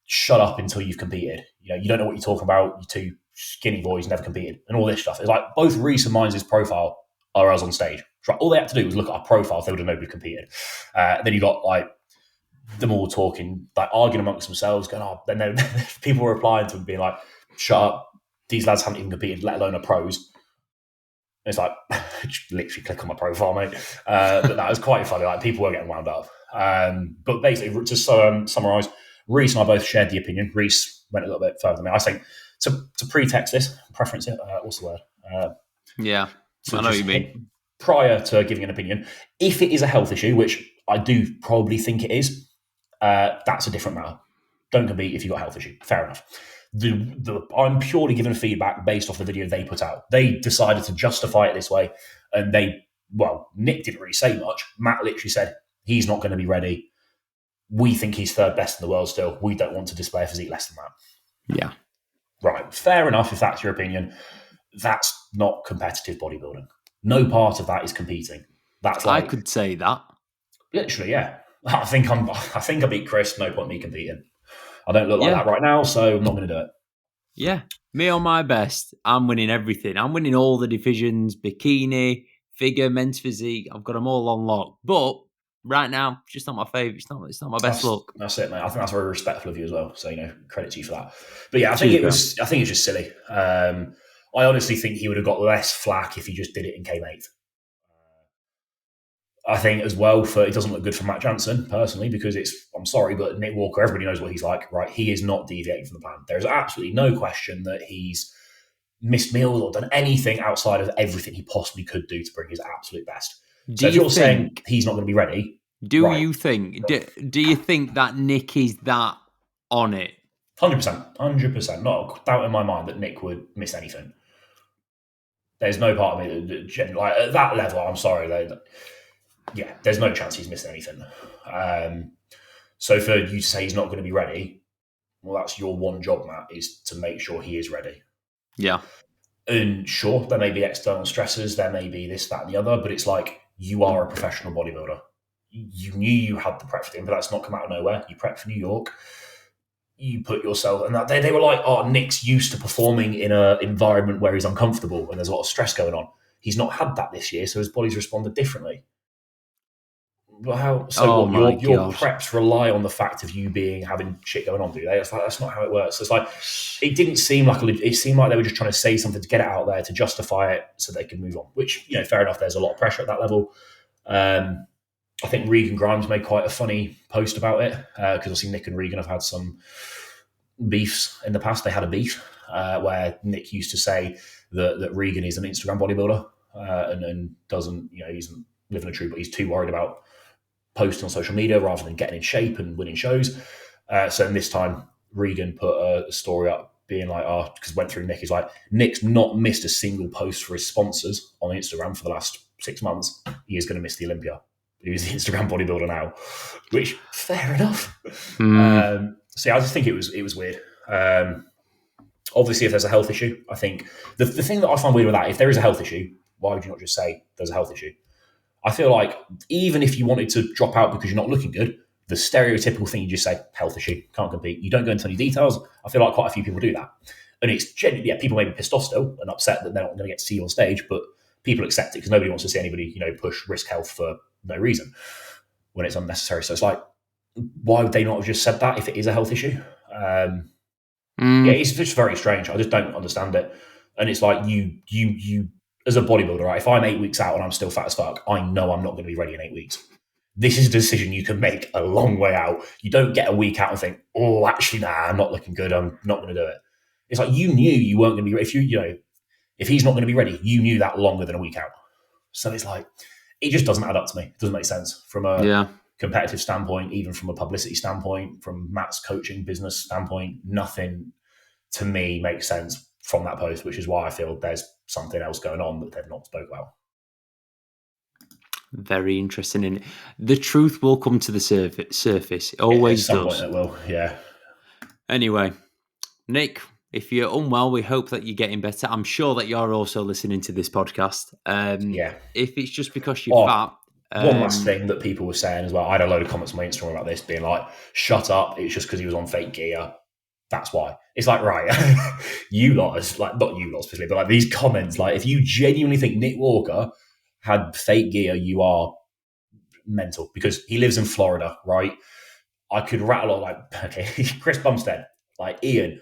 shut up until you've competed. You don't know what you're talking about. You're two skinny boys, never competed, and all this stuff. It's like both Reese and mine's profile are us on stage. Right? All they had to do was look at our profiles. They would have known we competed. Then you got like them all talking, like arguing amongst themselves, going, oh, then people were replying to them being like, shut up. These lads haven't even competed, let alone are pros. It's like, literally click on my profile, mate. But that was quite funny. Like, people were getting wound up. But basically, to summarise, Reese and I both shared the opinion. Reese went a little bit further than me. I think to pretext this, preference it, what's the word? Yeah, I know what you mean. Prior to giving an opinion, if it is a health issue, which I do probably think it is, that's a different matter. Don't compete if you've got a health issue. Fair enough. I'm purely giving feedback based off the video they put out. They decided to justify it this way, and Nick didn't really say much. Matt literally said he's not going to be ready. We think he's third best in the world still. We don't want to display a physique less than that. Yeah. Right. Fair enough if that's your opinion. That's not competitive bodybuilding. No part of that is competing. That's like, I could say that. Literally, yeah. I think I beat Chris. No point in me competing. I don't look like that right now, so I'm not going to do it. Yeah. Me on my best, I'm winning everything. I'm winning all the divisions, bikini, figure, men's physique. I've got them all on lock. But right now, it's just not my favourite. It's not my best look. That's it, mate. I think that's very respectful of you as well. So, credit to you for that. But yeah, I think it's just silly. I honestly think he would have got less flack if he just did it and came 8th. I think as well, it doesn't look good for Matt Jansen personally, because I'm sorry, but Nick Walker, everybody knows what he's like, right? He is not deviating from the plan. There's absolutely no question that he's missed meals or done anything outside of everything he possibly could do to bring his absolute best. So if you're saying he's not going to be ready, do you think that Nick is that on it? 100%. Not a doubt in my mind that Nick would miss anything. There's no part of me that, like, at that level, I'm sorry, there's no chance he's missing anything. So for you to say he's not going to be ready, well, that's your one job, Matt, is to make sure he is ready. Yeah. And sure, there may be external stressors, there may be this, that, and the other, but it's like, you are a professional bodybuilder. You knew you had the prep for him, but that's not come out of nowhere. You prepped for New York. You put yourself, and that they were like, oh, Nick's used to performing in an environment where he's uncomfortable and there's a lot of stress going on. He's not had that this year, so his body's responded differently. Your preps rely on the fact of you having shit going on, do they? It's like, that's not how it works. It's like, it didn't seem like it seemed like they were just trying to say something to get it out there to justify it so they can move on, which, fair enough. There's a lot of pressure at that level. I think Regan Grimes made quite a funny post about it because I see Nick and Regan have had some beefs in the past. They had a beef where Nick used to say that Regan is an Instagram bodybuilder and doesn't, he isn't living a true, but he's too worried about posting on social media rather than getting in shape and winning shows. So this time, Regan put a story up being like, because went through Nick, he's like, Nick's not missed a single post for his sponsors on Instagram for the last 6 months. He is going to miss the Olympia. He's the Instagram bodybuilder now, which fair enough. So I just think it was weird. Obviously, if there's a health issue, I think the thing that I find weird with that, if there is a health issue, why would you not just say there's a health issue? I feel like even if you wanted to drop out because you're not looking good, the stereotypical thing you just say, health issue, can't compete. You don't go into any details. I feel like quite a few people do that. And it's generally, people may be pissed off still and upset that they're not going to get to see you on stage, but people accept it because nobody wants to see anybody, push risk health for no reason when it's unnecessary. So it's like, why would they not have just said that if it is a health issue? Yeah, it's just very strange. I just don't understand it. And it's like you as a bodybuilder, right? If I'm 8 weeks out and I'm still fat as fuck, I know I'm not going to be ready in 8 weeks. This is a decision you can make a long way out. You don't get a week out and think, oh, actually, nah, I'm not looking good. I'm not going to do it. It's like you knew you weren't going to be ready. If he's not going to be ready, you knew that longer than a week out. So it's like, it just doesn't add up to me. It doesn't make sense from a competitive standpoint, even from a publicity standpoint, from Matt's coaching business standpoint. Nothing to me makes sense from that post, which is why I feel there's something else going on that they've not spoke about. Very interesting. And the truth will come to the surface. It always does. At some point it will, yeah. Anyway, Nick, if you're unwell, we hope that you're getting better. I'm sure that you're also listening to this podcast. If it's just because you're fat. One last thing that people were saying as well, I had a load of comments on my Instagram about this being like, shut up, it's just because he was on fake gear. That's why. It's like, right, you lot, not you lot specifically, but like these comments, like if you genuinely think Nick Walker had fake gear, you are mental because he lives in Florida, right? I could rattle on Chris Bumstead, like Ian,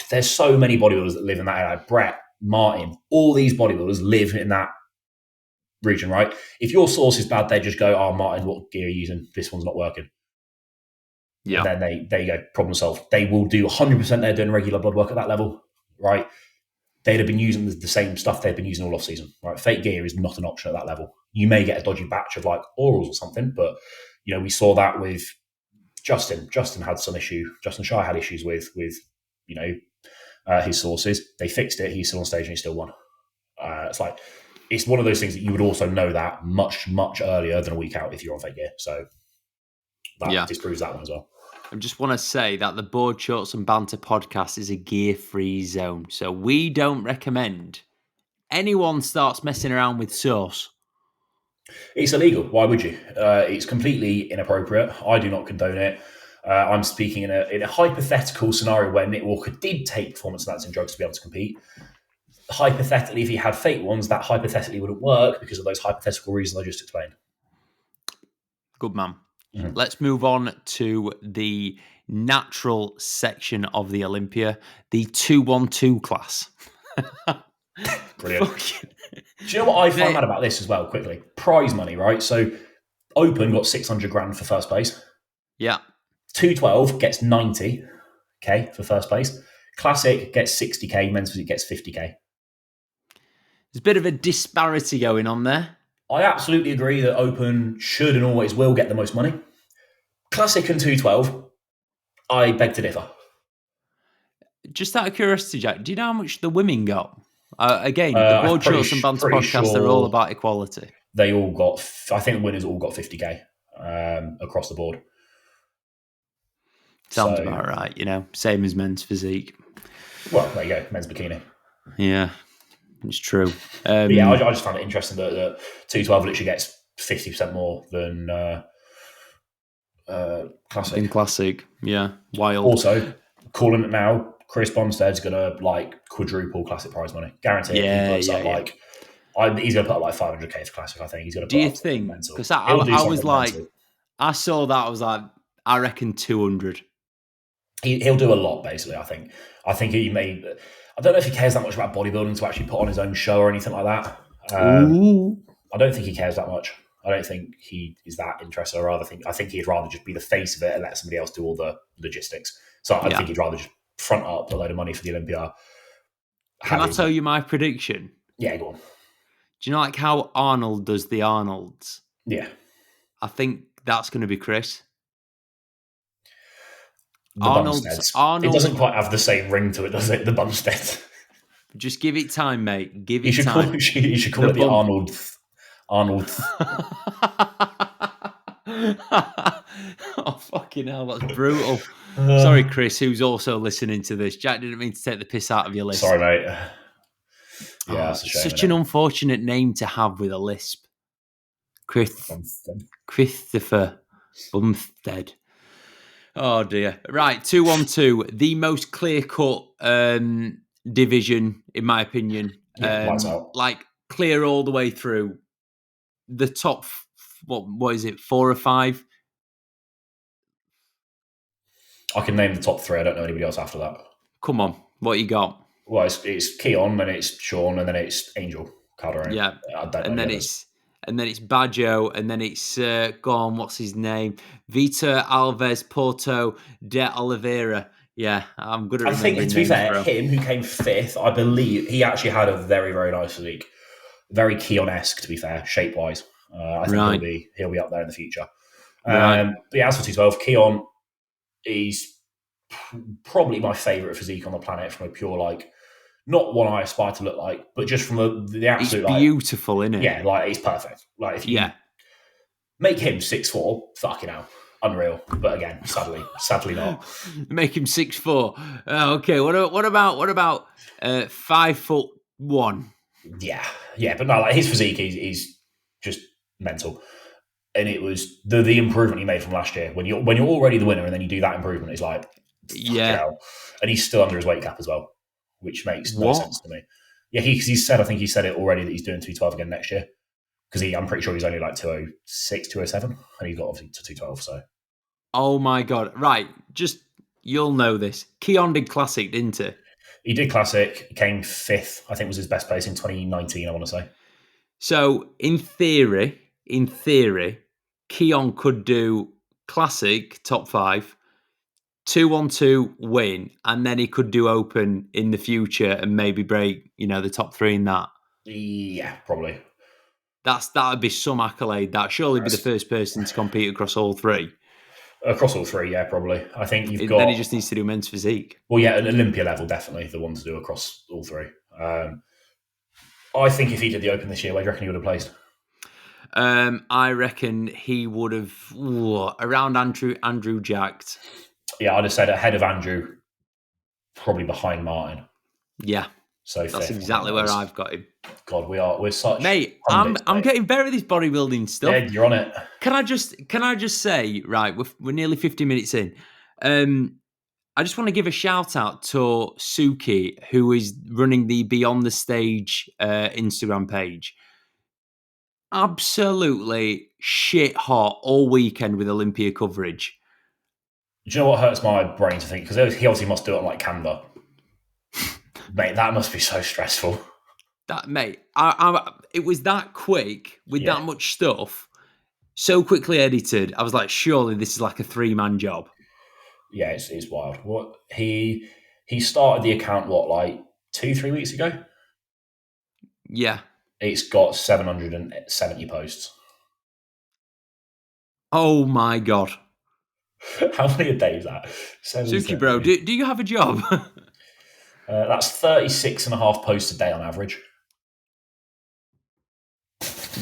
there's so many bodybuilders that live in that area. Brett, Martin, all these bodybuilders live in that region, right? If your source is bad, they just go, oh, Martin, what gear are you using? This one's not working. Yeah. And then there you go, problem solved. They will do 100%. They're doing regular blood work at that level, right? They'd have been using the same stuff they've been using all off season, right? Fake gear is not an option at that level. You may get a dodgy batch of like orals or something, but we saw that with Justin. Justin had some issue. Justin Shire had issues with his sources. They fixed it. He's still on stage and he still won. It's one of those things that you would also know that much, much earlier than a week out if you're on fake gear. So that disproves that one as well. I just want to say that the Board Shorts and Banter podcast is a gear-free zone. So we don't recommend anyone starts messing around with sauce. It's illegal. Why would you? It's completely inappropriate. I do not condone it. I'm speaking in a hypothetical scenario where Nick Walker did take performance-enhancing drugs to be able to compete. Hypothetically, if he had fake ones, that hypothetically wouldn't work because of those hypothetical reasons I just explained. Good man. Mm-hmm. Let's move on to the natural section of the Olympia, the 212 class. Brilliant. Do you know what I find mad about this as well, quickly? Prize money, right? So Open got 600 grand for first place. Yeah. 212 gets 90K for first place. Classic gets 60K. Men's Physique gets 50K. There's a bit of a disparity going on there. I absolutely agree that Open should and always will get the most money. Classic and 212, I beg to differ. Just out of curiosity, Jack, do you know how much the women got? Again, the Board Shorts and Banter podcast, they're all about equality. They all got, I think the winners all got 50K across the board. Sounds about right, same as Men's Physique. Well, there you go, men's bikini. Yeah. It's true. I just found it interesting that 212 literally gets 50% more than Classic. In Classic, yeah. Wild. Also, calling it now, Chris Bumstead's going to quadruple Classic prize money. Guaranteed. Yeah. He's going to put up like 500k for Classic, I think. He's going to Do put you up something think? mental. Because I was like, mental. I saw that, I was like, I reckon 200. He'll do a lot, basically, I think. I think he may... I don't know if he cares that much about bodybuilding to actually put on his own show or anything like that. I don't think he cares that much. I don't think he is that interested. I think he'd rather just be the face of it and let somebody else do all the logistics. So I think he'd rather just front up a load of money for the Olympia. Can I tell you my prediction? Yeah, go on. Do you know like how Arnold does the Arnolds? Yeah. I think that's going to be Chris. The Bumsteads. It doesn't quite have the same ring to it, does it? The Bumstead. Just give it time, mate. Give it time. You should call it the Arnold. Oh, fucking hell, that's brutal. Sorry, Chris, who's also listening to this. Jack didn't mean to take the piss out of your list. Sorry, mate. Yeah, that's a shame. Such an unfortunate name to have with a lisp. Christopher Bumstead. Oh, dear. Right, 212. The most clear-cut division, in my opinion. Lights out. Like, clear all the way through. The top, what is it, 4 or 5? I can name the top 3. I don't know anybody else after that. Come on, what you got? Well, it's Keon, then it's Sean, and then it's Angel Calderon. Yeah, and then it's Baggio, and then it's gone. What's his name? Vitor Alves Porto de Oliveira. Yeah, I'm good at remembering names. I think, to be fair, him who came 5th, I believe he actually had a very, very nice physique. Very Keon-esque, to be fair, shape-wise. I think he'll be up there in the future. But yeah, as for 212, Keon is probably my favourite physique on the planet from a pure, like, not one I aspire to look like, but just from the absolute... It's beautiful, isn't it? Yeah, like, it's perfect. Like, if you make him 6'4", fucking hell. Unreal. But again, sadly not. Make him 6'4". Okay, what about 5'1"? Yeah, but no, like his physique is just mental. And it was the improvement he made from last year. When you're already the winner and then you do that improvement, it's like, hell. And he's still under his weight cap as well, which makes no sense to me. Yeah, he said, I think he said it already, that he's doing 212 again next year. Because I'm pretty sure he's only like 206, 207, and he's got obviously to 212. So, oh my god! Right, just you'll know this. Keon did Classic, didn't he? He did Classic. He came 5th. I think was his best place in 2019. I want to say. So in theory, Keon could do Classic top 5, 212 win, and then he could do Open in the future and maybe break, the top 3 in that. Yeah, probably. That would be some accolade. That surely be the first person to compete across all 3. Across all 3, yeah, probably. I think you've got... Then he just needs to do men's physique. Well, yeah, an Olympia level, definitely the one to do across all 3. I think if he did the Open this year, where do you reckon he would have placed? I reckon he would have around Andrew jacked. Yeah, I'd have said ahead of Andrew, probably behind Martin. Yeah. So that's exactly where I've got him. God, we're such... Mate, I'm getting better at this bodybuilding stuff. Yeah, you're on it. Can I just say, right, we're nearly 50 minutes in. I just want to give a shout out to Suki, who is running the Beyond the Stage Instagram page. Absolutely shit hot all weekend with Olympia coverage. Do you know what hurts my brain to think? Because he obviously must do it on like Canva. Mate, that must be so stressful. It was that quick with that much stuff, so quickly edited. I was like, surely this is like a 3-man job. Yeah, it's wild. What he started the account like 2-3 weeks ago? Yeah. It's got 770 posts. Oh my god. How many a day is that? Suki, bro, do you have a job? That's 36.5 posts a day on average.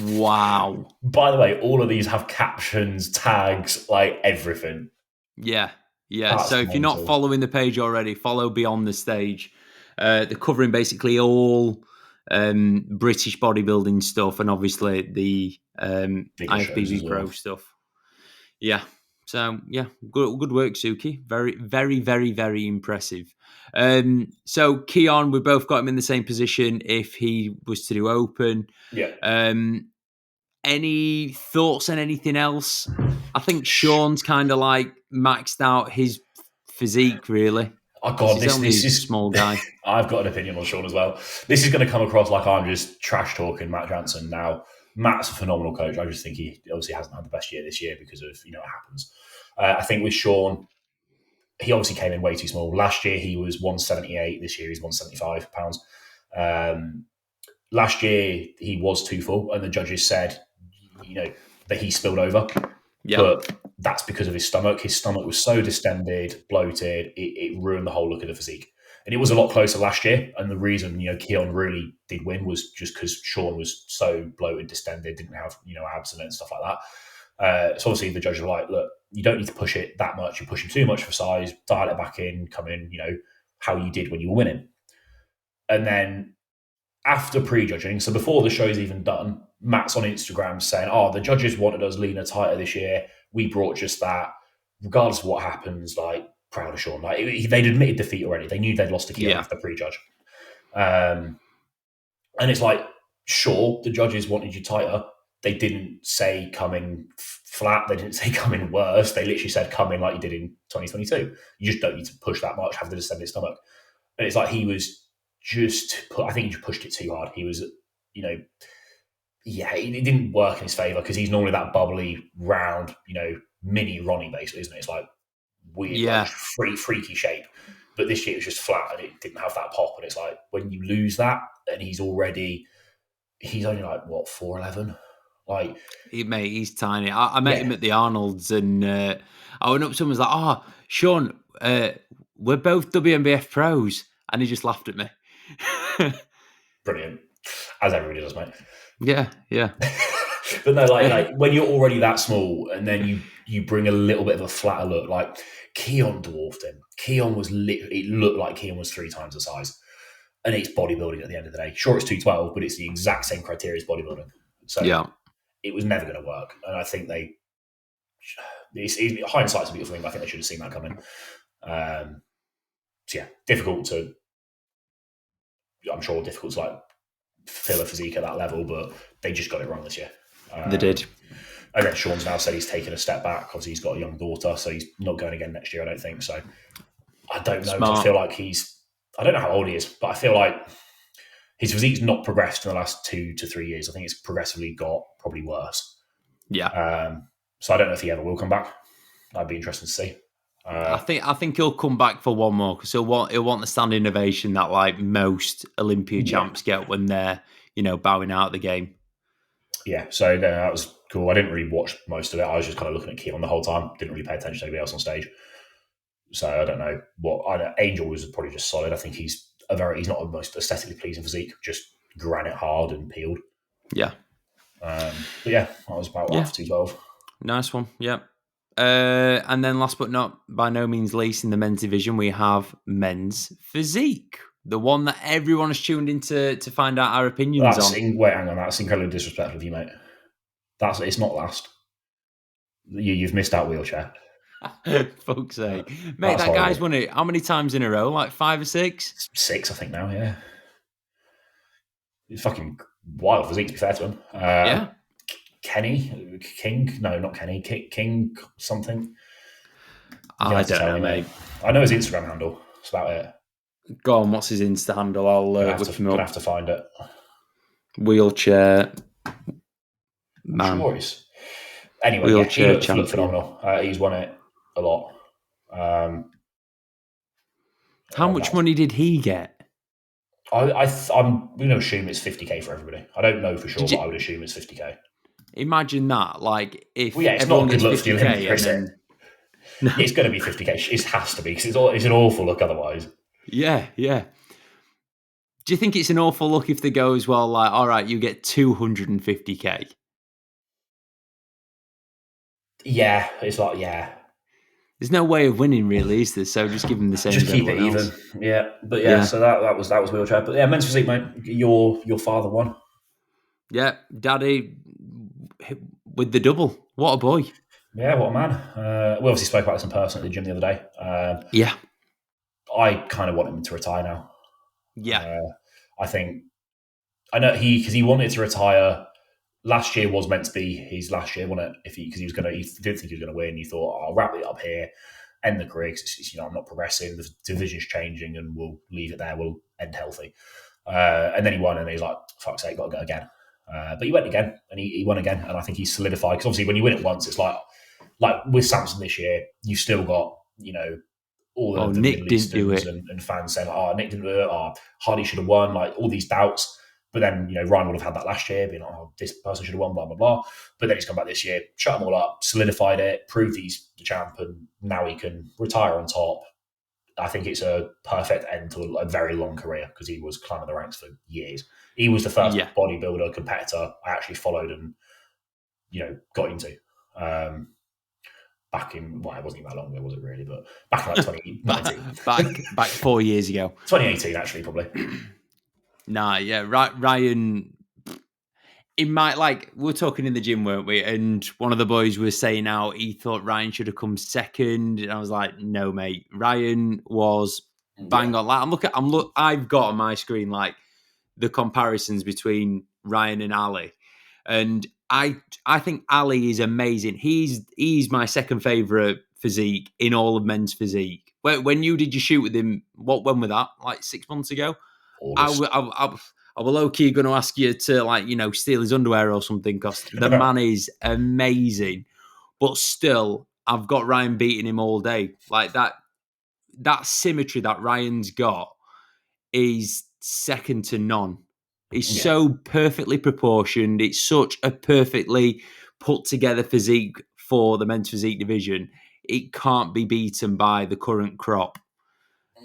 Wow. By the way, all of these have captions, tags, like everything. Yeah. That's so if you're not following the page already, follow Beyond the Stage. They're covering basically all British bodybuilding stuff and obviously the IFBB Pro stuff. Yeah. So yeah, good work, Suki. Very, very, very, very impressive. So Keon, we both got him in the same position if he was to do open. Yeah. Any thoughts on anything else? I think Sean's kind of like maxed out his physique, really. Oh God, He's only this is a small guy. I've got an opinion on Sean as well. This is going to come across like I'm just trash talking Matt Jansen. Now, Matt's a phenomenal coach. I just think he obviously hasn't had the best year this year because of it happens. I think with Sean, he obviously came in way too small. Last year he was 178. This year he's 175 pounds. Last year he was too full, and the judges said, that he spilled over. Yeah. But that's because of his stomach. His stomach was so distended, bloated, it ruined the whole look of the physique. And it was a lot closer last year. And the reason, Keon really did win was just because Sean was so bloated, distended, didn't have, abs and stuff like that. So obviously the judges were like, look, you don't need to push it that much. You're pushing too much for size, dial it back in, come in, how you did when you were winning. And then after prejudging, so before the show's even done, Matt's on Instagram saying, the judges wanted us leaner, tighter this year. We brought just that. Regardless of what happens, proud of Sean. They'd admitted defeat already. They knew they'd lost to Keon after prejudge. And it's like, sure, the judges wanted you tighter. They didn't say come in flat. They didn't say come in worse. They literally said come in like you did in 2022. You just don't need to push that much, have the distended stomach. And it's like he was I think he just pushed it too hard. He was, it didn't work in his favour because he's normally that bubbly, round, mini Ronnie basically, isn't it? It's like weird, freaky shape. But this year it was just flat and it didn't have that pop. And it's like when you lose that, and he's only like what 4'11". Like he's tiny. I met him at the Arnold's, and I went up to him and was like, Sean, we're both WNBF pros, and he just laughed at me. Brilliant, as everybody does, mate. Yeah. But no, like when you're already that small, and then you bring a little bit of a flatter look. Like Keon dwarfed him. Keon was it looked like Keon was 3 times the size, and it's bodybuilding at the end of the day. Sure, it's 212, but it's the exact same criteria as bodybuilding. So it was never going to work. And I think hindsight's a beautiful thing. But I think they should have seen that coming. Difficult to fill a physique at that level, but they just got it wrong this year. They did. And then Sean's now said he's taken a step back because he's got a young daughter, so he's not going again next year, I don't think. So I don't know. I feel like I don't know how old he is, but I feel like his physique's not progressed in the last 2 to 3 years. I think it's progressively got probably worse. Yeah. So I don't know if he ever will come back. That'd be interesting to see. I think he'll come back for one more because he'll want the standing ovation that like most Olympia champs get when they're bowing out the game. Yeah, so that was cool. I didn't really watch most of it. I was just kind of looking at Keon the whole time. Didn't really pay attention to anybody else on stage. So I don't know Angel was probably just solid. I think he's not the most aesthetically pleasing physique, just granite hard and peeled. Yeah. But yeah, I was about after 212. Nice one. Yeah. And then last but not by no means least, in the men's division, we have men's physique. The one that everyone has tuned in to find out our opinions on. Wait, hang on. That's incredibly disrespectful of you, mate. It's not last. You've missed out wheelchair. Fuck's sake. Mate, that guy's won it how many times in a row? Like 5 or 6? 6, I think now, yeah. It's fucking wild physique, to be fair to him. King something. I don't know, mate. I know his Instagram handle. That's about it. Go on, what's his Insta handle? I'll have to find it. Wheelchair man. Choice. Anyway, he looked phenomenal. He's won it a lot. How much money did he get? I'm going to assume it's 50k for everybody. I don't know for sure, but I would assume it's 50k. Imagine that, like if it's not a good look for the Olympia, is it? No. It's going to be 50k. It has to be because it's an awful look otherwise. Yeah. Do you think it's an awful look if they go as well? Like, all right, you get 250k. Yeah, it's like There's no way of winning, really, is there? So just give them the same. Just keep it even. Else. Yeah, but so that was wheelchair. But yeah, men's physique, mate. Your father won. Yeah, Daddy with the double. What a boy. Yeah, what a man. We obviously spoke about this in person at the gym the other day. Yeah. I kind of want him to retire now. Yeah. I think I know because he wanted to retire. Last year was meant to be his last year, wasn't it? Because he didn't think he was going to win. He thought, I'll wrap it up here, end the career. Because I'm not progressing. The division's changing, and we'll leave it there. We'll end healthy. And then he won, and he's like, fuck's sake, got to go again. But he went again, and he won again, and I think he's solidified. Because obviously, when you win it once, it's like with Samson this year, you've still got all the Nick Middle didn't do Easterns it. and fans saying, Nick didn't do it, Hardy should have won, like all these doubts. But then, Ryan would have had that last year, being like, this person should have won, blah, blah, blah. But then he's come back this year, shut them all up, solidified it, proved he's the champ, and now he can retire on top. I think it's a perfect end to a very long career because he was climbing the ranks for years. He was the first bodybuilder competitor I actually followed and, got into. Back in, it wasn't even that long ago, was it really? But back in like 2019. back 4 years ago. 2018, actually, probably. Nah, yeah. Ryan, it might, we were talking in the gym, weren't we? And one of the boys was saying how he thought Ryan should have come second. And I was like, no, mate. Ryan was bang on. Like, I've got on my screen, like, the comparisons between Ryan and Ali. And I think Ali is amazing. He's my second favourite physique in all of men's physique. When you did your shoot with him, when was that? Like 6 months ago? I was low-key going to ask you to, steal his underwear or something because the man is amazing. But still, I've got Ryan beating him all day. Like that symmetry that Ryan's got is second to none. It's so perfectly proportioned. It's such a perfectly put together physique for the men's physique division. It can't be beaten by the current crop.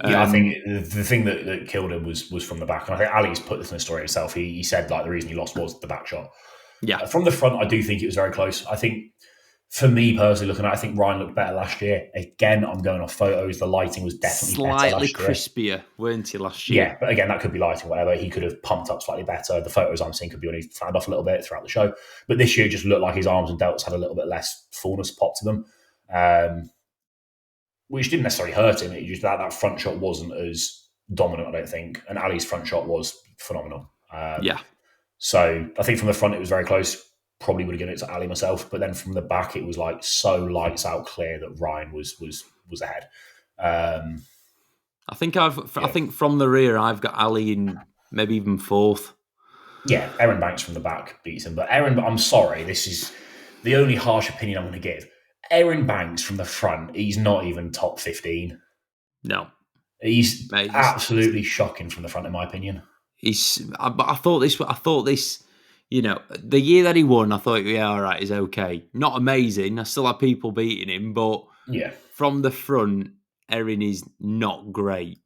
Yeah, I think the thing that killed him was from the back. And I think Ali's put this in the story himself. He said the reason he lost was the back shot. Yeah. From the front, I do think it was very close. I think for me personally looking at it, I think Ryan looked better last year. Again, I'm going off photos. The lighting was definitely slightly better last crispier, weren't he, last year? Yeah, but again, that could be lighting, whatever. He could have pumped up slightly better. The photos I'm seeing could be when he fanned off a little bit throughout the show. But this year just looked like his arms and delts had a little bit less fullness pop to them, which didn't necessarily hurt him. It just that front shot wasn't as dominant, I don't think. And Ali's front shot was phenomenal. So I think from the front it was very close. Probably would have given it to Ali myself, but then from the back it was like so lights out clear that Ryan was ahead. I think from the rear I've got Ali in maybe even fourth. Yeah, Aaron Banks from the back beats him, but I'm sorry, this is the only harsh opinion I'm going to give. Aaron Banks from the front, he's not even top 15. No, he's absolutely shocking from the front, in my opinion. I thought this. The year that he won, I thought, all right, he's okay. Not amazing. I still have people beating him, but from the front, Erin is not great.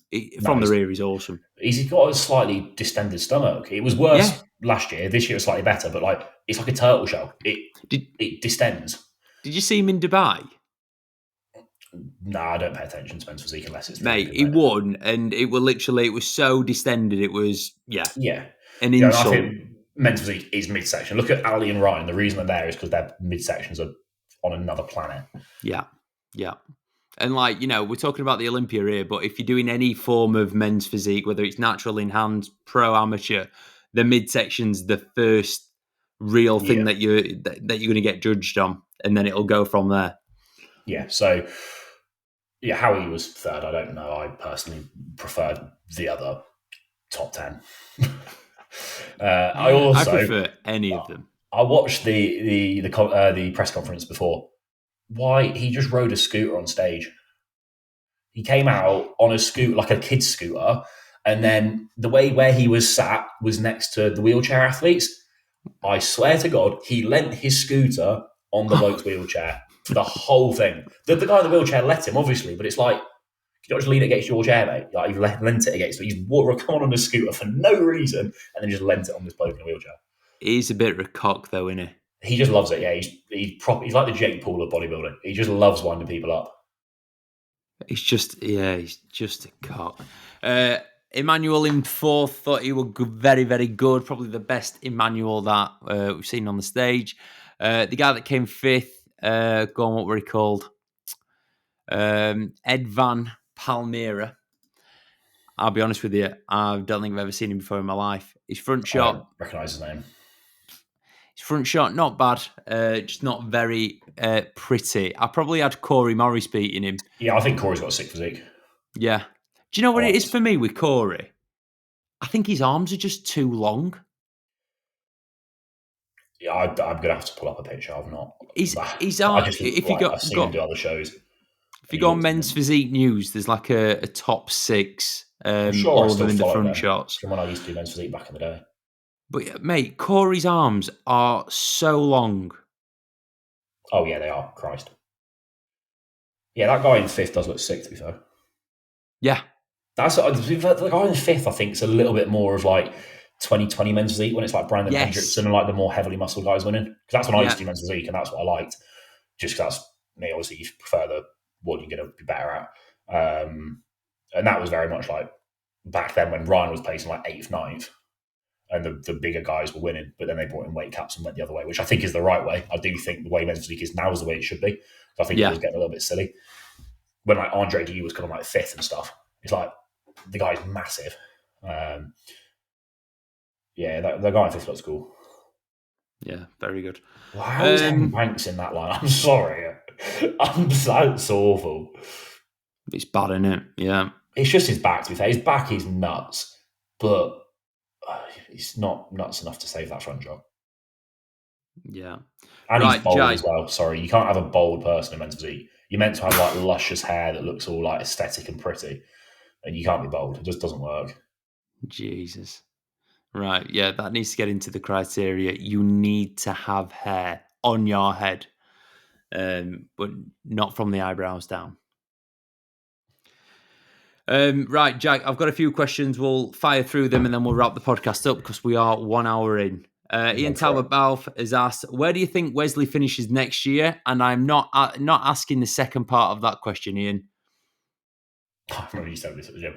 From the rear, he's awesome. He's got a slightly distended stomach. It was worse last year. This year, it's slightly better, but it's like a turtle shell. It distends. Did you see him in Dubai? No, I don't pay attention to men's physique unless it's... Mate, he won, and it was so distended. It was, an insult. I think men's physique is midsection. Look at Ali and Ryan. The reason they're there is because their midsections are on another planet. Yeah. And we're talking about the Olympia here, but if you're doing any form of men's physique, whether it's natural, enhanced, pro, amateur, the midsection's the first real thing that you're going to get judged on, and then it'll go from there. Yeah, so how he was third, I don't know. I personally preferred the other top 10. I prefer any of them. I watched the press conference before. Why he just rode a scooter on stage. He came out on a scooter, like a kid's scooter, and then the way where he was sat was next to the wheelchair athletes. I swear to God, he lent his scooter on the bloke's wheelchair for the whole thing. The guy in the wheelchair let him, obviously, but it's like, you don't just lean it against your chair, mate. Like, you've lent it against it. He's come on a scooter for no reason and then just lent it on this bloke in a wheelchair. He's a bit of a cock, though, isn't he? He just loves it, yeah. He's like the Jake Paul of bodybuilding. He just loves winding people up. He's just a cock. Emmanuel in fourth, thought he was very, very good. Probably the best Emmanuel that we've seen on the stage. The guy that came fifth, Go on, what were he called? Ed Van Palmyra. I'll be honest with you, I don't think I've ever seen him before in my life. His front shot... I don't recognise his name. His front shot, not bad, just not very pretty. I probably had Corey Morris beating him. Yeah, I think Corey's got a sick physique. Yeah. Do you know what it is for me with Corey? I think his arms are just too long. Yeah, I'm going to have to pull up a picture. I've not. His arms, I've seen him do other shows. If you go on Men's Physique News, there's like a top 6, I'm sure all of them in the front shots. From when I used to do Men's Physique back in the day. But mate, Corey's arms are so long. Oh yeah, they are. Christ. Yeah, that guy in 5th does look sick, to be fair. Yeah. The guy in 5th, I think, is a little bit more of like 2020 Men's Physique when it's like Brandon Hendrickson and like the more heavily muscled guys winning. Because that's when I used to do Men's Physique and that's what I liked. Just because that's me. Obviously, you prefer the one you're going to be better at. And that was very much like back then when Ryan was placing like 8th, 9th. And the bigger guys were winning, but then they brought in weight caps and went the other way, which I think is the right way. I do think the way Men's Physique is now is the way it should be. I think it was getting a little bit silly. When like Andre Deu was coming like 5th and stuff, it's like the guy's massive. The guy in 5th looks cool. Yeah, very good. Well, how is Evan Banks in that line? I'm sorry. That's awful. It's bad, isn't it? Yeah. It's just his back, to be fair. His back is nuts, but he's not nuts enough to save that front job. Yeah. And he's bold as well. Sorry, you can't have a bold person in Men's Physique. You're meant to have like luscious hair that looks all like aesthetic and pretty. And you can't be bold. It just doesn't work. Jesus. Right. Yeah, that needs to get into the criteria. You need to have hair on your head, but not from the eyebrows down. Right, Jack, I've got a few questions. We'll fire through them and then we'll wrap the podcast up because we are 1 hour in. Ian Talbot Balfe has asked, where do you think Wesley finishes next year? And I'm not asking the second part of that question, Ian. I remember you said this at the gym.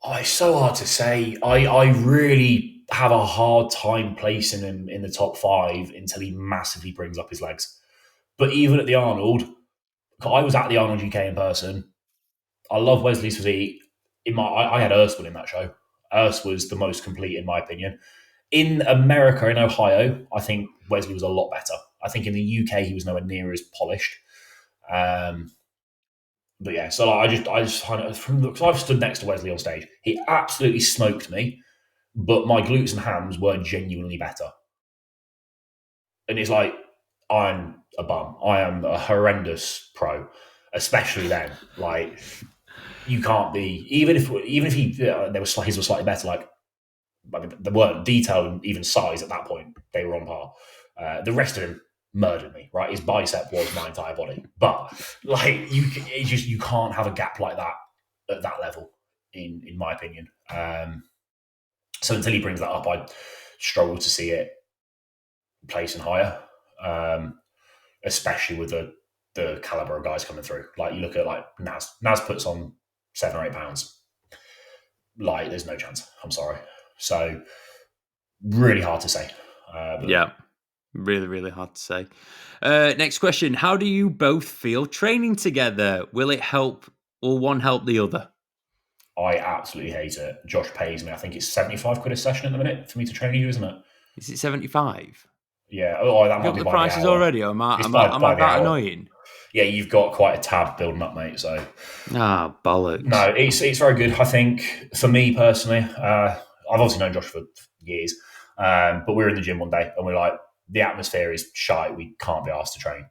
It's so hard to say. I really have a hard time placing him in the top 5 until he massively brings up his legs. But even at the Arnold, I was at the Arnold UK in person. I love Wesley's physique. I had Urs in that show. Urs was the most complete, in my opinion. In America, in Ohio, I think Wesley was a lot better. I think in the UK, he was nowhere near as polished. But yeah, so I just kind of, because I've stood next to Wesley on stage, he absolutely smoked me, but my glutes and hams were genuinely better. And it's like, I'm a bum. I am a horrendous pro, especially then. Like, you can't be, even if he, his were slightly better, like, I mean, they weren't detailed and even size at that point. They were on par. The rest of him murdered me, right? His bicep was my entire body. But like you can't have a gap like that at that level, in my opinion. So until he brings that up, I struggle to see it placing higher. Especially with the caliber of guys coming through. Like you look at like Naz. Naz puts on 7 or 8 pounds. Like there's no chance. I'm sorry. So really hard to say. Yeah, really, really hard to say. Next question. How do you both feel training together? Will it help or one help the other? I absolutely hate it. Josh pays me, I think it's 75 quid a session at the minute for me to train you, isn't it? Is it 75? Yeah. Oh, that might be the by prices the hour. already? Or am I that annoying? Yeah, you've got quite a tab building up, mate. So bollocks. No, it's very good. I think for me personally, I've obviously known Josh for years, but we were in the gym one day and we're like, the atmosphere is shite. We can't be asked to train.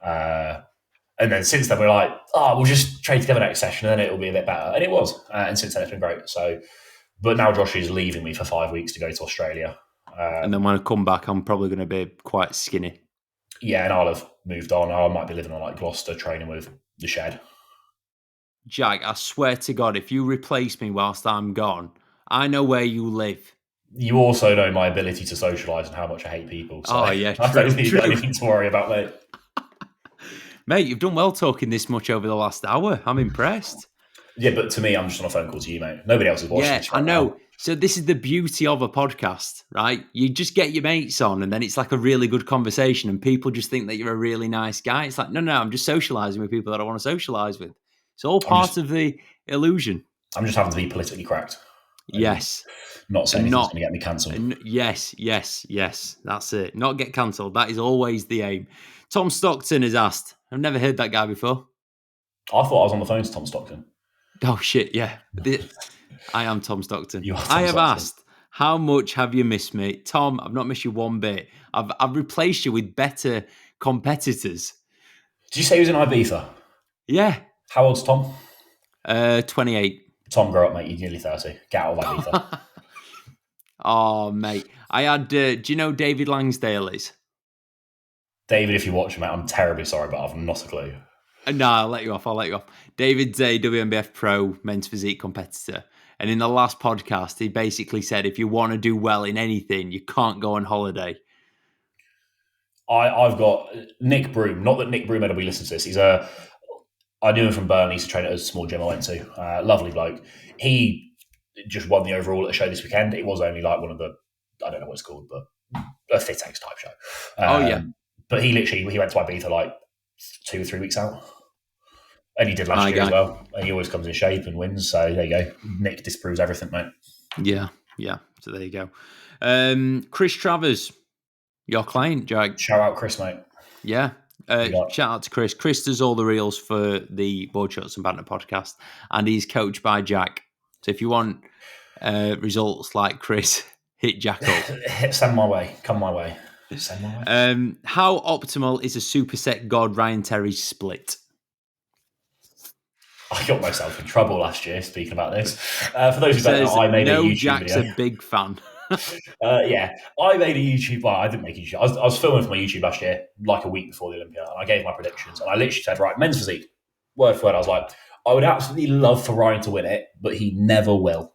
And then since then we're like, we'll just train together next session and then it'll be a bit better. And it was. And since then it's been great. So, but now Josh is leaving me for 5 weeks to go to Australia. And then when I come back, I'm probably going to be quite skinny. Yeah, and I'll have moved on. I might be living on like Gloucester, training with the Shed. Jack, I swear to God, if you replace me whilst I'm gone, I know where you live. You also know my ability to socialise and how much I hate people. So yeah, I don't need anything to worry about, mate. Mate, you've done well talking this much over the last hour. I'm impressed. Yeah, but to me, I'm just on a phone call to you, mate. Nobody else is watching this right I know. now. So this is the beauty of a podcast, right? You just get your mates on and then it's like a really good conversation and people just think that you're a really nice guy. It's like, no, I'm just socializing with people that I want to socialize with. It's all part of the illusion. I'm just having to be politically correct. Yes. Not saying anything's going to get me cancelled. Yes. That's it. Not get cancelled. That is always the aim. Tom Stockton has asked. I've never heard that guy before. I thought I was on the phone to Tom Stockton. Oh, shit, yeah. I am Tom Stockton. You are Tom I have Stockton. asked, how much have you missed me? Tom, I've not missed you one bit. I've replaced you with better competitors. Did you say he was in Ibiza? Yeah. How old's Tom? 28. Tom, grow up, mate. You're nearly 30. Get out of Ibiza. Oh, mate. I had, do you know David Langsdale is? David, if you watch, mate, I'm terribly sorry, but I've not a clue. No, I'll let you off. David's a WNBF pro men's physique competitor. And in the last podcast, he basically said, if you want to do well in anything, you can't go on holiday. I've got Nick Broom. Not that Nick Broom ever listens to this. I knew him from Burnley. He used to train at a small gym I went to. Lovely bloke. He just won the overall at a show this weekend. It was only like one of the, I don't know what it's called, but a FitX type show. Yeah. But he went to Ibiza like 2 or 3 weeks out. And he did last year as well. And he always comes in shape and wins. So there you go. Nick disproves everything, mate. Yeah. So there you go. Chris Travers, your client, Jack. Shout out Chris, mate. Yeah. Shout out to Chris. Chris does all the reels for the Board Shots and Banter podcast, and he's coached by Jack. So if you want results like Chris, hit Jack up. Send my way. Come my way. Send my way. How optimal is a superset god Ryan Terry's split? I got myself in trouble last year speaking about this. For those who don't know, I made a YouTube Jack's video. A big fan. Yeah, I made a YouTube. Well, I didn't make a YouTube. I was filming for my YouTube last year, like a week before the Olympia, and I gave my predictions. And I literally said, right, men's physique, word for word. I was like, I would absolutely love for Ryan to win it, but he never will.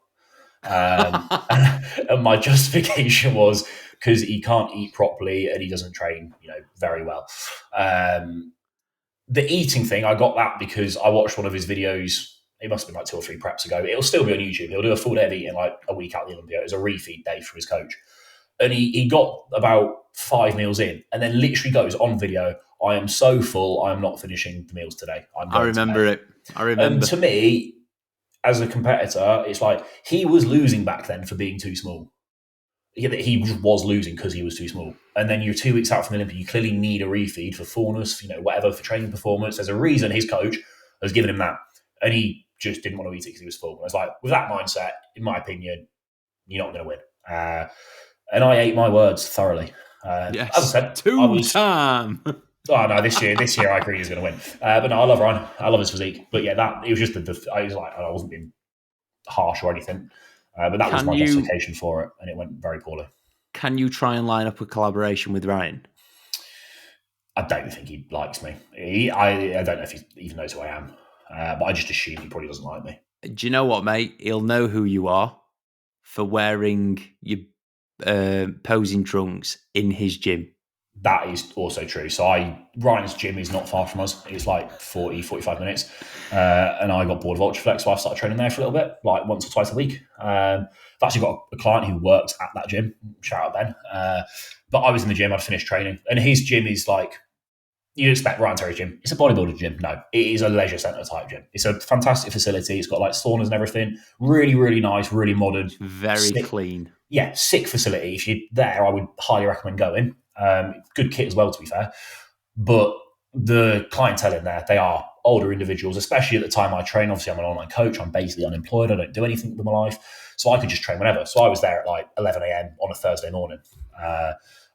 And my justification was because he can't eat properly and he doesn't train, very well. The eating thing, I got that because I watched one of his videos. It must have been like 2 or 3 preps ago. It'll still be on YouTube. He'll do a full day of eating like a week out of the Olympia. It was a refeed day for his coach. And he got about 5 meals in and then literally goes on video, I am so full, I am not finishing the meals today. I remember it. And to me, as a competitor, it's like he was losing back then for being too small. He was losing because he was too small. And then you're 2 weeks out from the Olympia, you clearly need a refeed for fullness, whatever, for training performance. There's a reason his coach has given him that. And he just didn't want to eat it because he was full. And I was like, with that mindset, in my opinion, you're not going to win. And I ate my words thoroughly. Yes, as I said, time. Oh no, this year I agree he's going to win. But no, I love Ryan. I love his physique. But yeah, it was just I was like, I wasn't being harsh or anything. But that was my justification for it, and it went very poorly. Can you try and line up a collaboration with Ryan? I don't think he likes me. I don't know if he even knows who I am. But I just assume he probably doesn't like me. Do you know what, mate? He'll know who you are for wearing your posing trunks in his gym. That is also true. So Ryan's gym is not far from us. It's like 40, 45 minutes. And I got bored of Ultraflex, so I started training there for a little bit, like once or twice a week. I've actually got a client who works at that gym. Shout out Ben. But I was in the gym, I'd finished training. And his gym is like, you'd expect Ryan Terry's gym. It's a bodybuilder gym. No, it is a leisure centre type gym. It's a fantastic facility. It's got like saunas and everything. Really, really nice, really modern. Very clean. Yeah, sick facility. If you're there, I would highly recommend going. Good kit as well, to be fair. But the clientele in there, they are older individuals, especially at the time I train. Obviously, I'm an online coach. I'm basically unemployed. I don't do anything with my life. So I could just train whenever. So I was there at like 11 a.m. on a Thursday morning.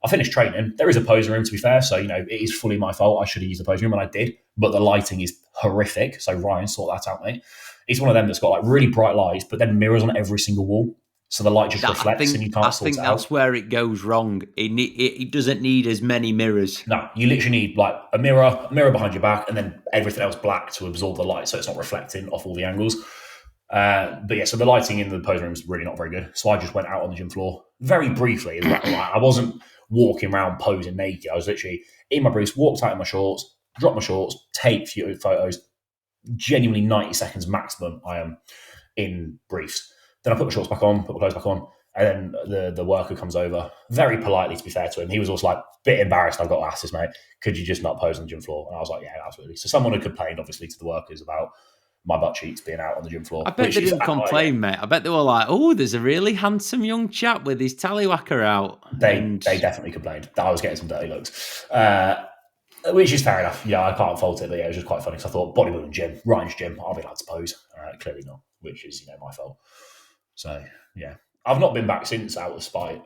I finished training. There is a posing room, to be fair. So, it is fully my fault. I should have used the posing room, and I did. But the lighting is horrific. So Ryan, sort that out, mate. He's one of them that's got like really bright lights, but then mirrors on every single wall. So the light just reflects and you can't sort it out. I think that's where it goes wrong. It doesn't need as many mirrors. No, you literally need like a mirror behind your back, and then everything else black to absorb the light so it's not reflecting off all the angles. But yeah, so the lighting in the posing room is really not very good. So I just went out on the gym floor very briefly. I wasn't walking around posing naked. I was literally in my briefs, walked out in my shorts, dropped my shorts, taped a few photos, genuinely 90 seconds maximum, I am in briefs. Then I put my shorts back on, put my clothes back on, and then the worker comes over, very politely, to be fair to him. He was also like, a bit embarrassed. I've got to ask this, mate. Could you just not pose on the gym floor? And I was like, yeah, absolutely. So someone had complained, obviously, to the workers about my butt cheeks being out on the gym floor. I bet they didn't complain, mate. I bet they were like, oh, there's a really handsome young chap with his tallywhacker out. They definitely complained that I was getting some dirty looks. Which is fair enough. Yeah, I can't fault it, but yeah, it was just quite funny because I thought bodybuilding gym, Ryan's gym, I'll be allowed to pose. Clearly not, which is my fault. So yeah, I've not been back since out of spite.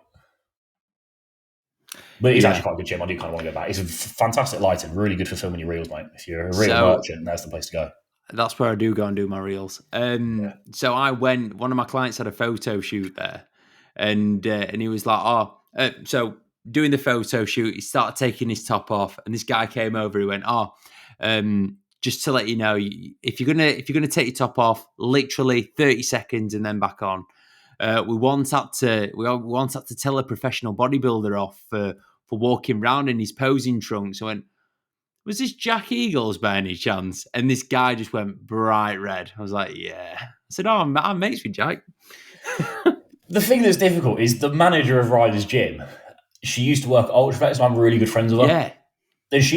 But it's actually quite a good gym. I do kind of want to go back. It's a fantastic lighting, really good for filming your reels, mate. If you're a real merchant, that's the place to go. That's where I do go and do my reels. So I went. One of my clients had a photo shoot there, and he was like, so doing the photo shoot, he started taking his top off, and this guy came over. He went, just to let you know, if you're gonna take your top off, literally 30 seconds and then back on. We once had to tell a professional bodybuilder off for walking around in his posing trunks. I went, was this Jack Eagles by any chance? And this guy just went bright red. I was like, yeah. I said, I'm mates with Jack. The thing that's difficult is the manager of Ryder's gym. She used to work at Ultraflex, and I'm really good friends with her. Yeah. Then she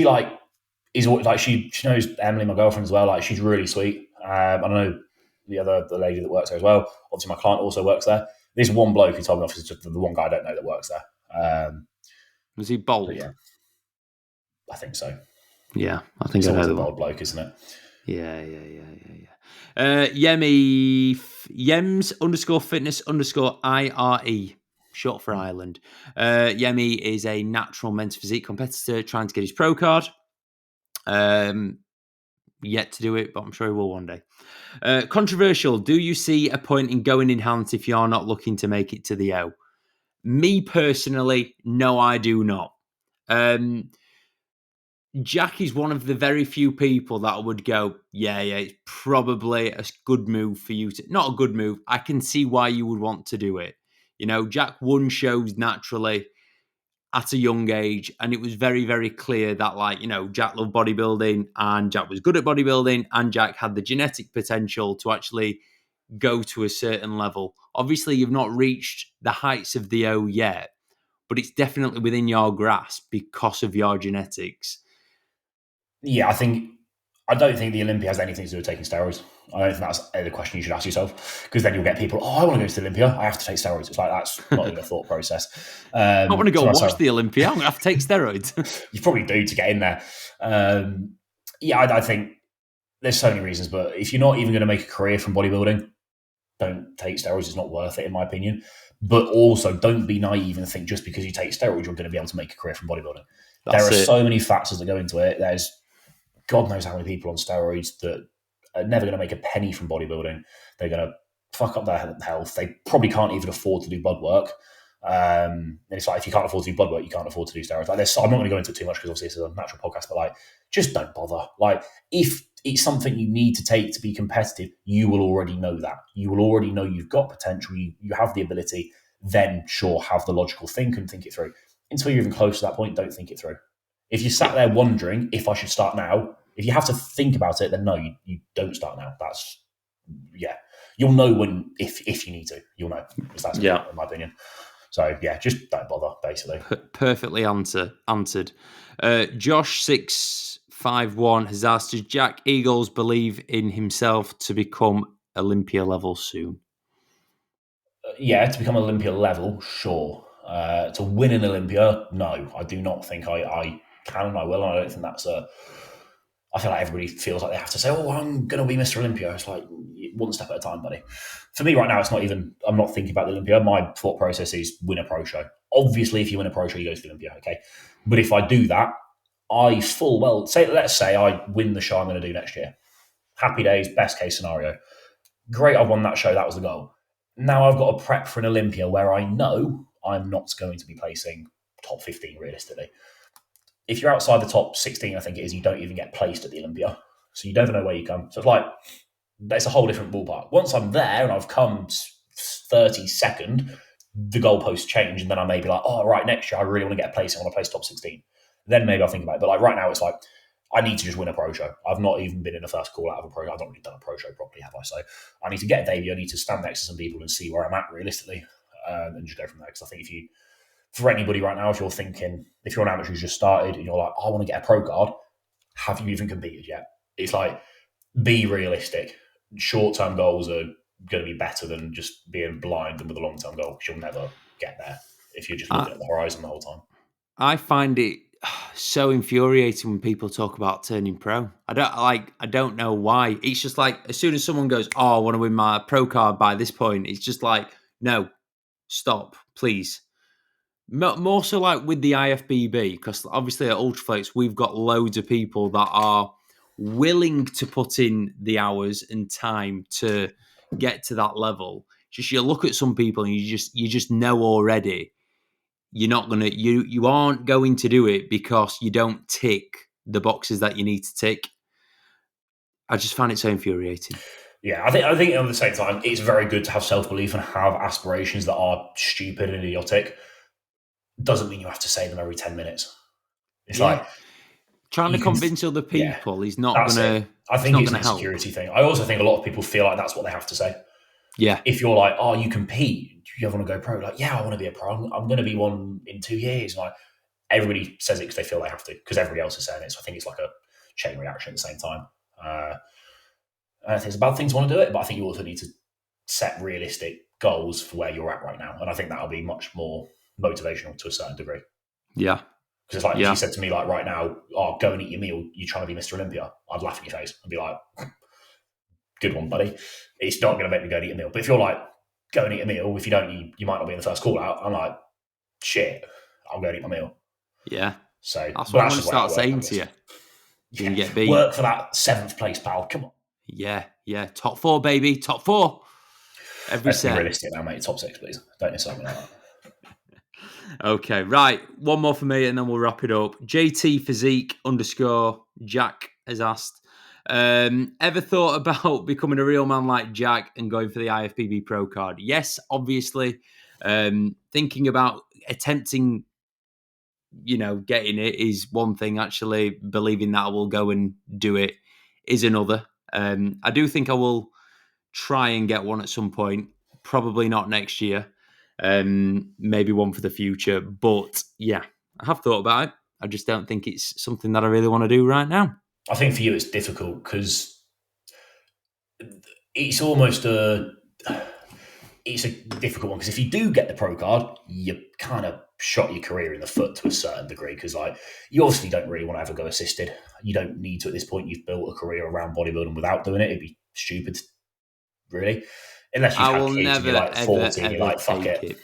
is like she knows Emily, my girlfriend, as well. Like, she's really sweet. I don't know the lady that works there as well. Obviously, my client also works there. This one bloke who told me off is just the one guy I don't know that works there. Was he bold? Yeah, I think so. Yeah, I think it's I know always the a bold bloke, isn't it? Yeah. Yems _fitness_IRE, short for Ireland. Yemi is a natural men's physique competitor trying to get his pro card. Yet to do it, but I'm sure he will one day. Controversial. Do you see a point in going enhanced if you're not looking to make it to the O? Me personally, no, I do not. Jack is one of the very few people that would go, yeah, it's probably a good move for you to... Not a good move. I can see why you would want to do it. Jack won shows naturally at a young age, and it was very, very clear that, Jack loved bodybuilding, and Jack was good at bodybuilding, and Jack had the genetic potential to actually go to a certain level. Obviously, you've not reached the heights of the O yet, but it's definitely within your grasp because of your genetics. Yeah, I don't think the Olympia has anything to do with taking steroids. I don't think that's the question you should ask yourself, because then you'll get people, I want to go to the Olympia, I have to take steroids. It's like, that's not even a thought process. I want to go watch the Olympia, I'm going to have to take steroids. You probably do to get in there. I think there's so many reasons, but if you're not even going to make a career from bodybuilding, don't take steroids. It's not worth it, in my opinion. But also, don't be naive and think just because you take steroids, you're going to be able to make a career from bodybuilding. There are so many factors that go into it. There's God knows how many people on steroids that are never going to make a penny from bodybuilding. They're going to fuck up their health. They probably can't even afford to do blood work. And it's like, if you can't afford to do blood work, you can't afford to do steroids. I'm not going to go into it too much because obviously this is a natural podcast, but just don't bother. If it's something you need to take to be competitive, you will already know that. You will already know you've got potential. You have the ability. Then sure, have the logical think and think it through. Until you're even close to that point, don't think it through. If you sat there wondering if I should start now, if you have to think about it, then no, you don't start now. You'll know when, if you need to, you'll know. That's in my opinion. So just don't bother, basically. Perfectly answered. Josh651 has asked, does Jack Eagles believe in himself to become Olympia level soon? To become Olympia level, sure. To win an Olympia, no. I do not think I can and I will, and I don't think that's I feel like everybody feels like they have to say, I'm going to be Mr. Olympia. It's like one step at a time, buddy. For me right now, I'm not thinking about the Olympia. My thought process is win a pro show. Obviously, if you win a pro show, you go to the Olympia, okay? But if I do that, let's say I win the show I'm going to do next year. Happy days, best case scenario. Great, I've won that show. That was the goal. Now I've got to prep for an Olympia where I know I'm not going to be placing top 15 realistically. If you're outside the top 16, I think it is, you don't even get placed at the Olympia. So you never know where you come. So it's a whole different ballpark. Once I'm there and I've come 32nd, the goalposts change, and then I may be like, right, next year I really want to get a place. I want to place top 16. Then maybe I'll think about it. But right now, it's like, I need to just win a pro show. I've not even been in the first call out of a pro. I've not really done a pro show properly, have I? So I need to get a debut. I need to stand next to some people and see where I'm at realistically, and just go from there. Because I think for anybody right now, if you're an amateur who's just started and you're like, I want to get a pro card, have you even competed yet? It's like, be realistic. Short-term goals are going to be better than just being blind and with a long-term goal, because you'll never get there if you're just looking at the horizon the whole time. I find it so infuriating when people talk about turning pro. I don't know why. It's just like, as soon as someone goes, oh, I want to win my pro card by this point, it's just like, no, stop, please. More so like with the IFBB, because obviously at Ultraflex, we've got loads of people that are willing to put in the hours and time to get to that level. Just you look at some people and you just know already you aren't going to do it because you don't tick the boxes that you need to tick. I just find it so infuriating. Yeah, I think at the same time, it's very good to have self-belief and have aspirations that are stupid and idiotic. Doesn't mean you have to say them every 10 minutes. It's like trying to convince other people is not going to. I think it's an insecurity thing. I also think a lot of people feel like that's what they have to say. Yeah. If you're like, oh, you compete, do you ever want to go pro? Like, yeah, I want to be a pro. I'm going to be one in 2 years. Like, everybody says it because they feel they have to, because everybody else is saying it. So I think it's like a chain reaction at the same time. I think it's a bad thing to want to do it, but I think you also need to set realistic goals for where you're at right now. And I think that'll be much more motivational to a certain degree. Yeah. Because it's like, if you said to me, like, right now, oh, go and eat your meal, you're trying to be Mr. Olympia, I'd laugh in your face and be like, good one, buddy. It's not going to make me go and eat a meal. But if you're like, go and eat a meal, if you don't, you might not be in the first call out. I'm like, shit, I'll go and eat my meal. Yeah. So that's what I'm going to start saying to you. You can get beat. Work for that 7th place, pal. Come on. Yeah. Top 4, baby. Top 4. Let's be realistic now, mate. Top 6, please. Don't insult me like that. Okay, right. One more for me and then we'll wrap it up. JT Physique _ Jack has asked, ever thought about becoming a real man like Jack and going for the IFBB Pro card? Yes, obviously. Thinking about attempting, getting it is one thing. Actually believing that I will go and do it is another. I do think I will try and get one at some point. Probably not next year. Maybe one for the future. But yeah, I have thought about it. I just don't think it's something that I really want to do right now. I think for you it's difficult because it's almost it's a difficult one, because if you do get the pro card, you kind of shot your career in the foot to a certain degree, because like, you obviously don't really want to ever go assisted. You don't need to at this point. You've built a career around bodybuilding without doing it. It'd be stupid, really. Unless you've had kids and you're like 40 and you're like, fuck it.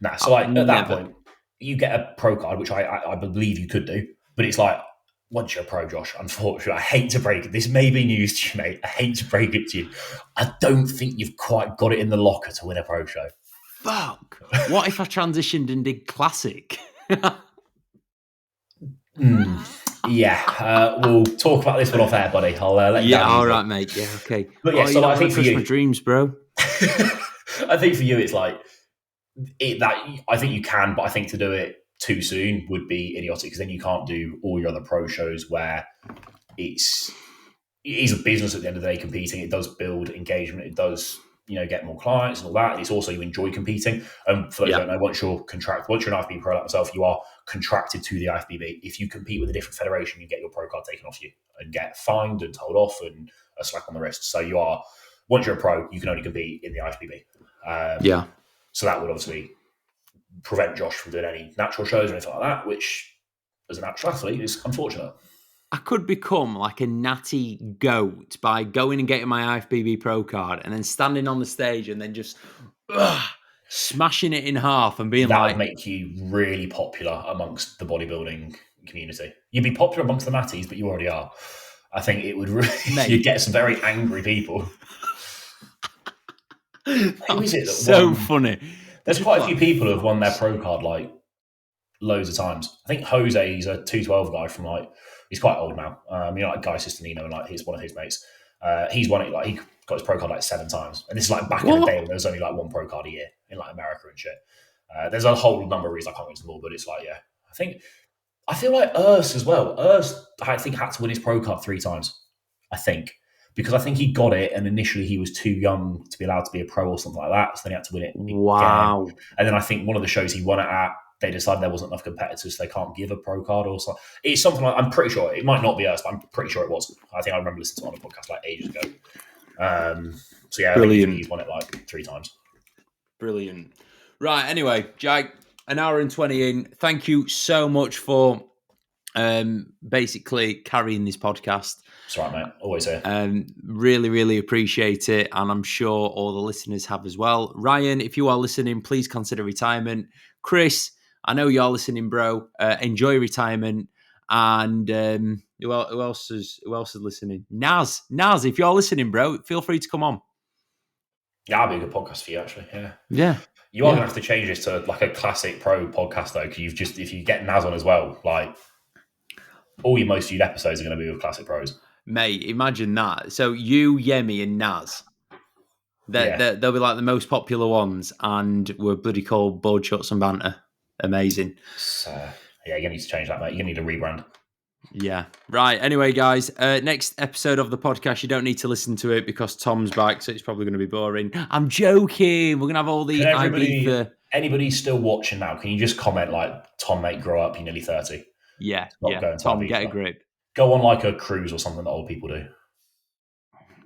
Nah, so like at that point, you get a pro card, which I believe you could do, but it's like, once you're a pro, Josh, unfortunately, I hate to break it. This may be news to you, mate. I hate to break it to you. I don't think you've quite got it in the locker to win a pro show. Fuck. What if I transitioned and did classic? Yeah, we'll talk about this one off air, buddy. I'll let you down. Yeah, all right, mate. Yeah, okay. But yeah, so I think for you, my dreams, bro. I think for you, it's like I think you can, but I think to do it too soon would be idiotic, because then you can't do all your other pro shows where it is a business at the end of the day. Competing, it does build engagement, it does get more clients and all that, and it's also, you enjoy competing. And for those who don't know, once you're an IFBB pro like myself, you are contracted to the IFBB. If you compete with a different federation, you get your pro card taken off you and get fined and told off and a slap on the wrist. So once you're a pro, you can only compete in the IFBB. So that would obviously prevent Josh from doing any natural shows or anything like that, which as a natural athlete is unfortunate. I could become like a natty goat by going and getting my IFBB pro card and then standing on the stage and then just smashing it in half and being that would make you really popular amongst the bodybuilding community. You'd be popular amongst the natties, but you already are. I think it would really, you'd get some very angry people. Who is it that so funny. There's quite a few people who have won their pro card like loads of times. I think Jose, he's a 212 guy from he's quite old now. Like Guy Sistanino, and he's one of his mates. He's won it, he got his pro card 7 times. And this is back in the day when there was only one pro card a year in America and shit. There's a whole number of reasons I can't go into them all, but it's I think I feel like Urs as well. Urs, I think, had to win his pro card 3 times. I think. Because I think he got it, and initially he was too young to be allowed to be a pro or something like that, so then he had to win it Wow. again. And then I think one of the shows he won it at, they decided there wasn't enough competitors, so they can't give a pro card or something. It's something like, I'm pretty sure, it might not be us, but I'm pretty sure it was. I think I remember listening to it on a podcast like ages ago. So yeah, Brilliant. I think he's won it like 3 times. Brilliant. Right, anyway, Jack, an hour and 20 in. Thank you so much for basically carrying this podcast. That's right, mate. Always here. Really, really appreciate it. And I'm sure all the listeners have as well. Ryan, if you are listening, please consider retirement. Chris, I know you're listening, bro. Enjoy retirement. And who else is listening? Naz, if you're listening, bro, feel free to come on. Yeah, that'd be a good podcast for you, actually. Yeah. You are going to have to change this to like a classic pro podcast, though, because if you get Naz on as well, like all your most viewed episodes are going to be with classic pros. Mate, imagine that. So you, Yemi, and Naz. They'll be like the most popular ones, and we're bloody called Board Shots and Banter. Amazing. Yeah, you're going to need to change that, mate. You're going to need a rebrand. Yeah. Right. Anyway, guys, next episode of the podcast, you don't need to listen to it because Tom's back, so it's probably going to be boring. I'm joking. We're going to have all the Ibiza. Anybody still watching now, can you just comment like, Tom, mate, grow up, you're nearly 30. Yeah. Going Tom, Ibiza. get a grip. Go on like a cruise or something that old people do.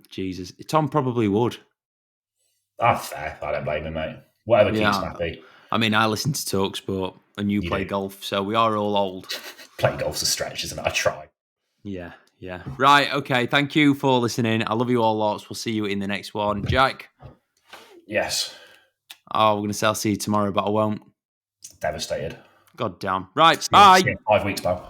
Jesus. Tom probably would. That's fair. I don't blame him, mate. Whatever keeps him happy. I mean, I listen to TalkSport and you play golf, so we are all old. Playing golf's a stretch, isn't it? I try. Yeah. Right, okay. Thank you for listening. I love you all lots. We'll see you in the next one. Jack? Yes. Oh, we're going to say I'll see you tomorrow, but I won't. Devastated. God damn. Right, bye. 5 weeks, pal.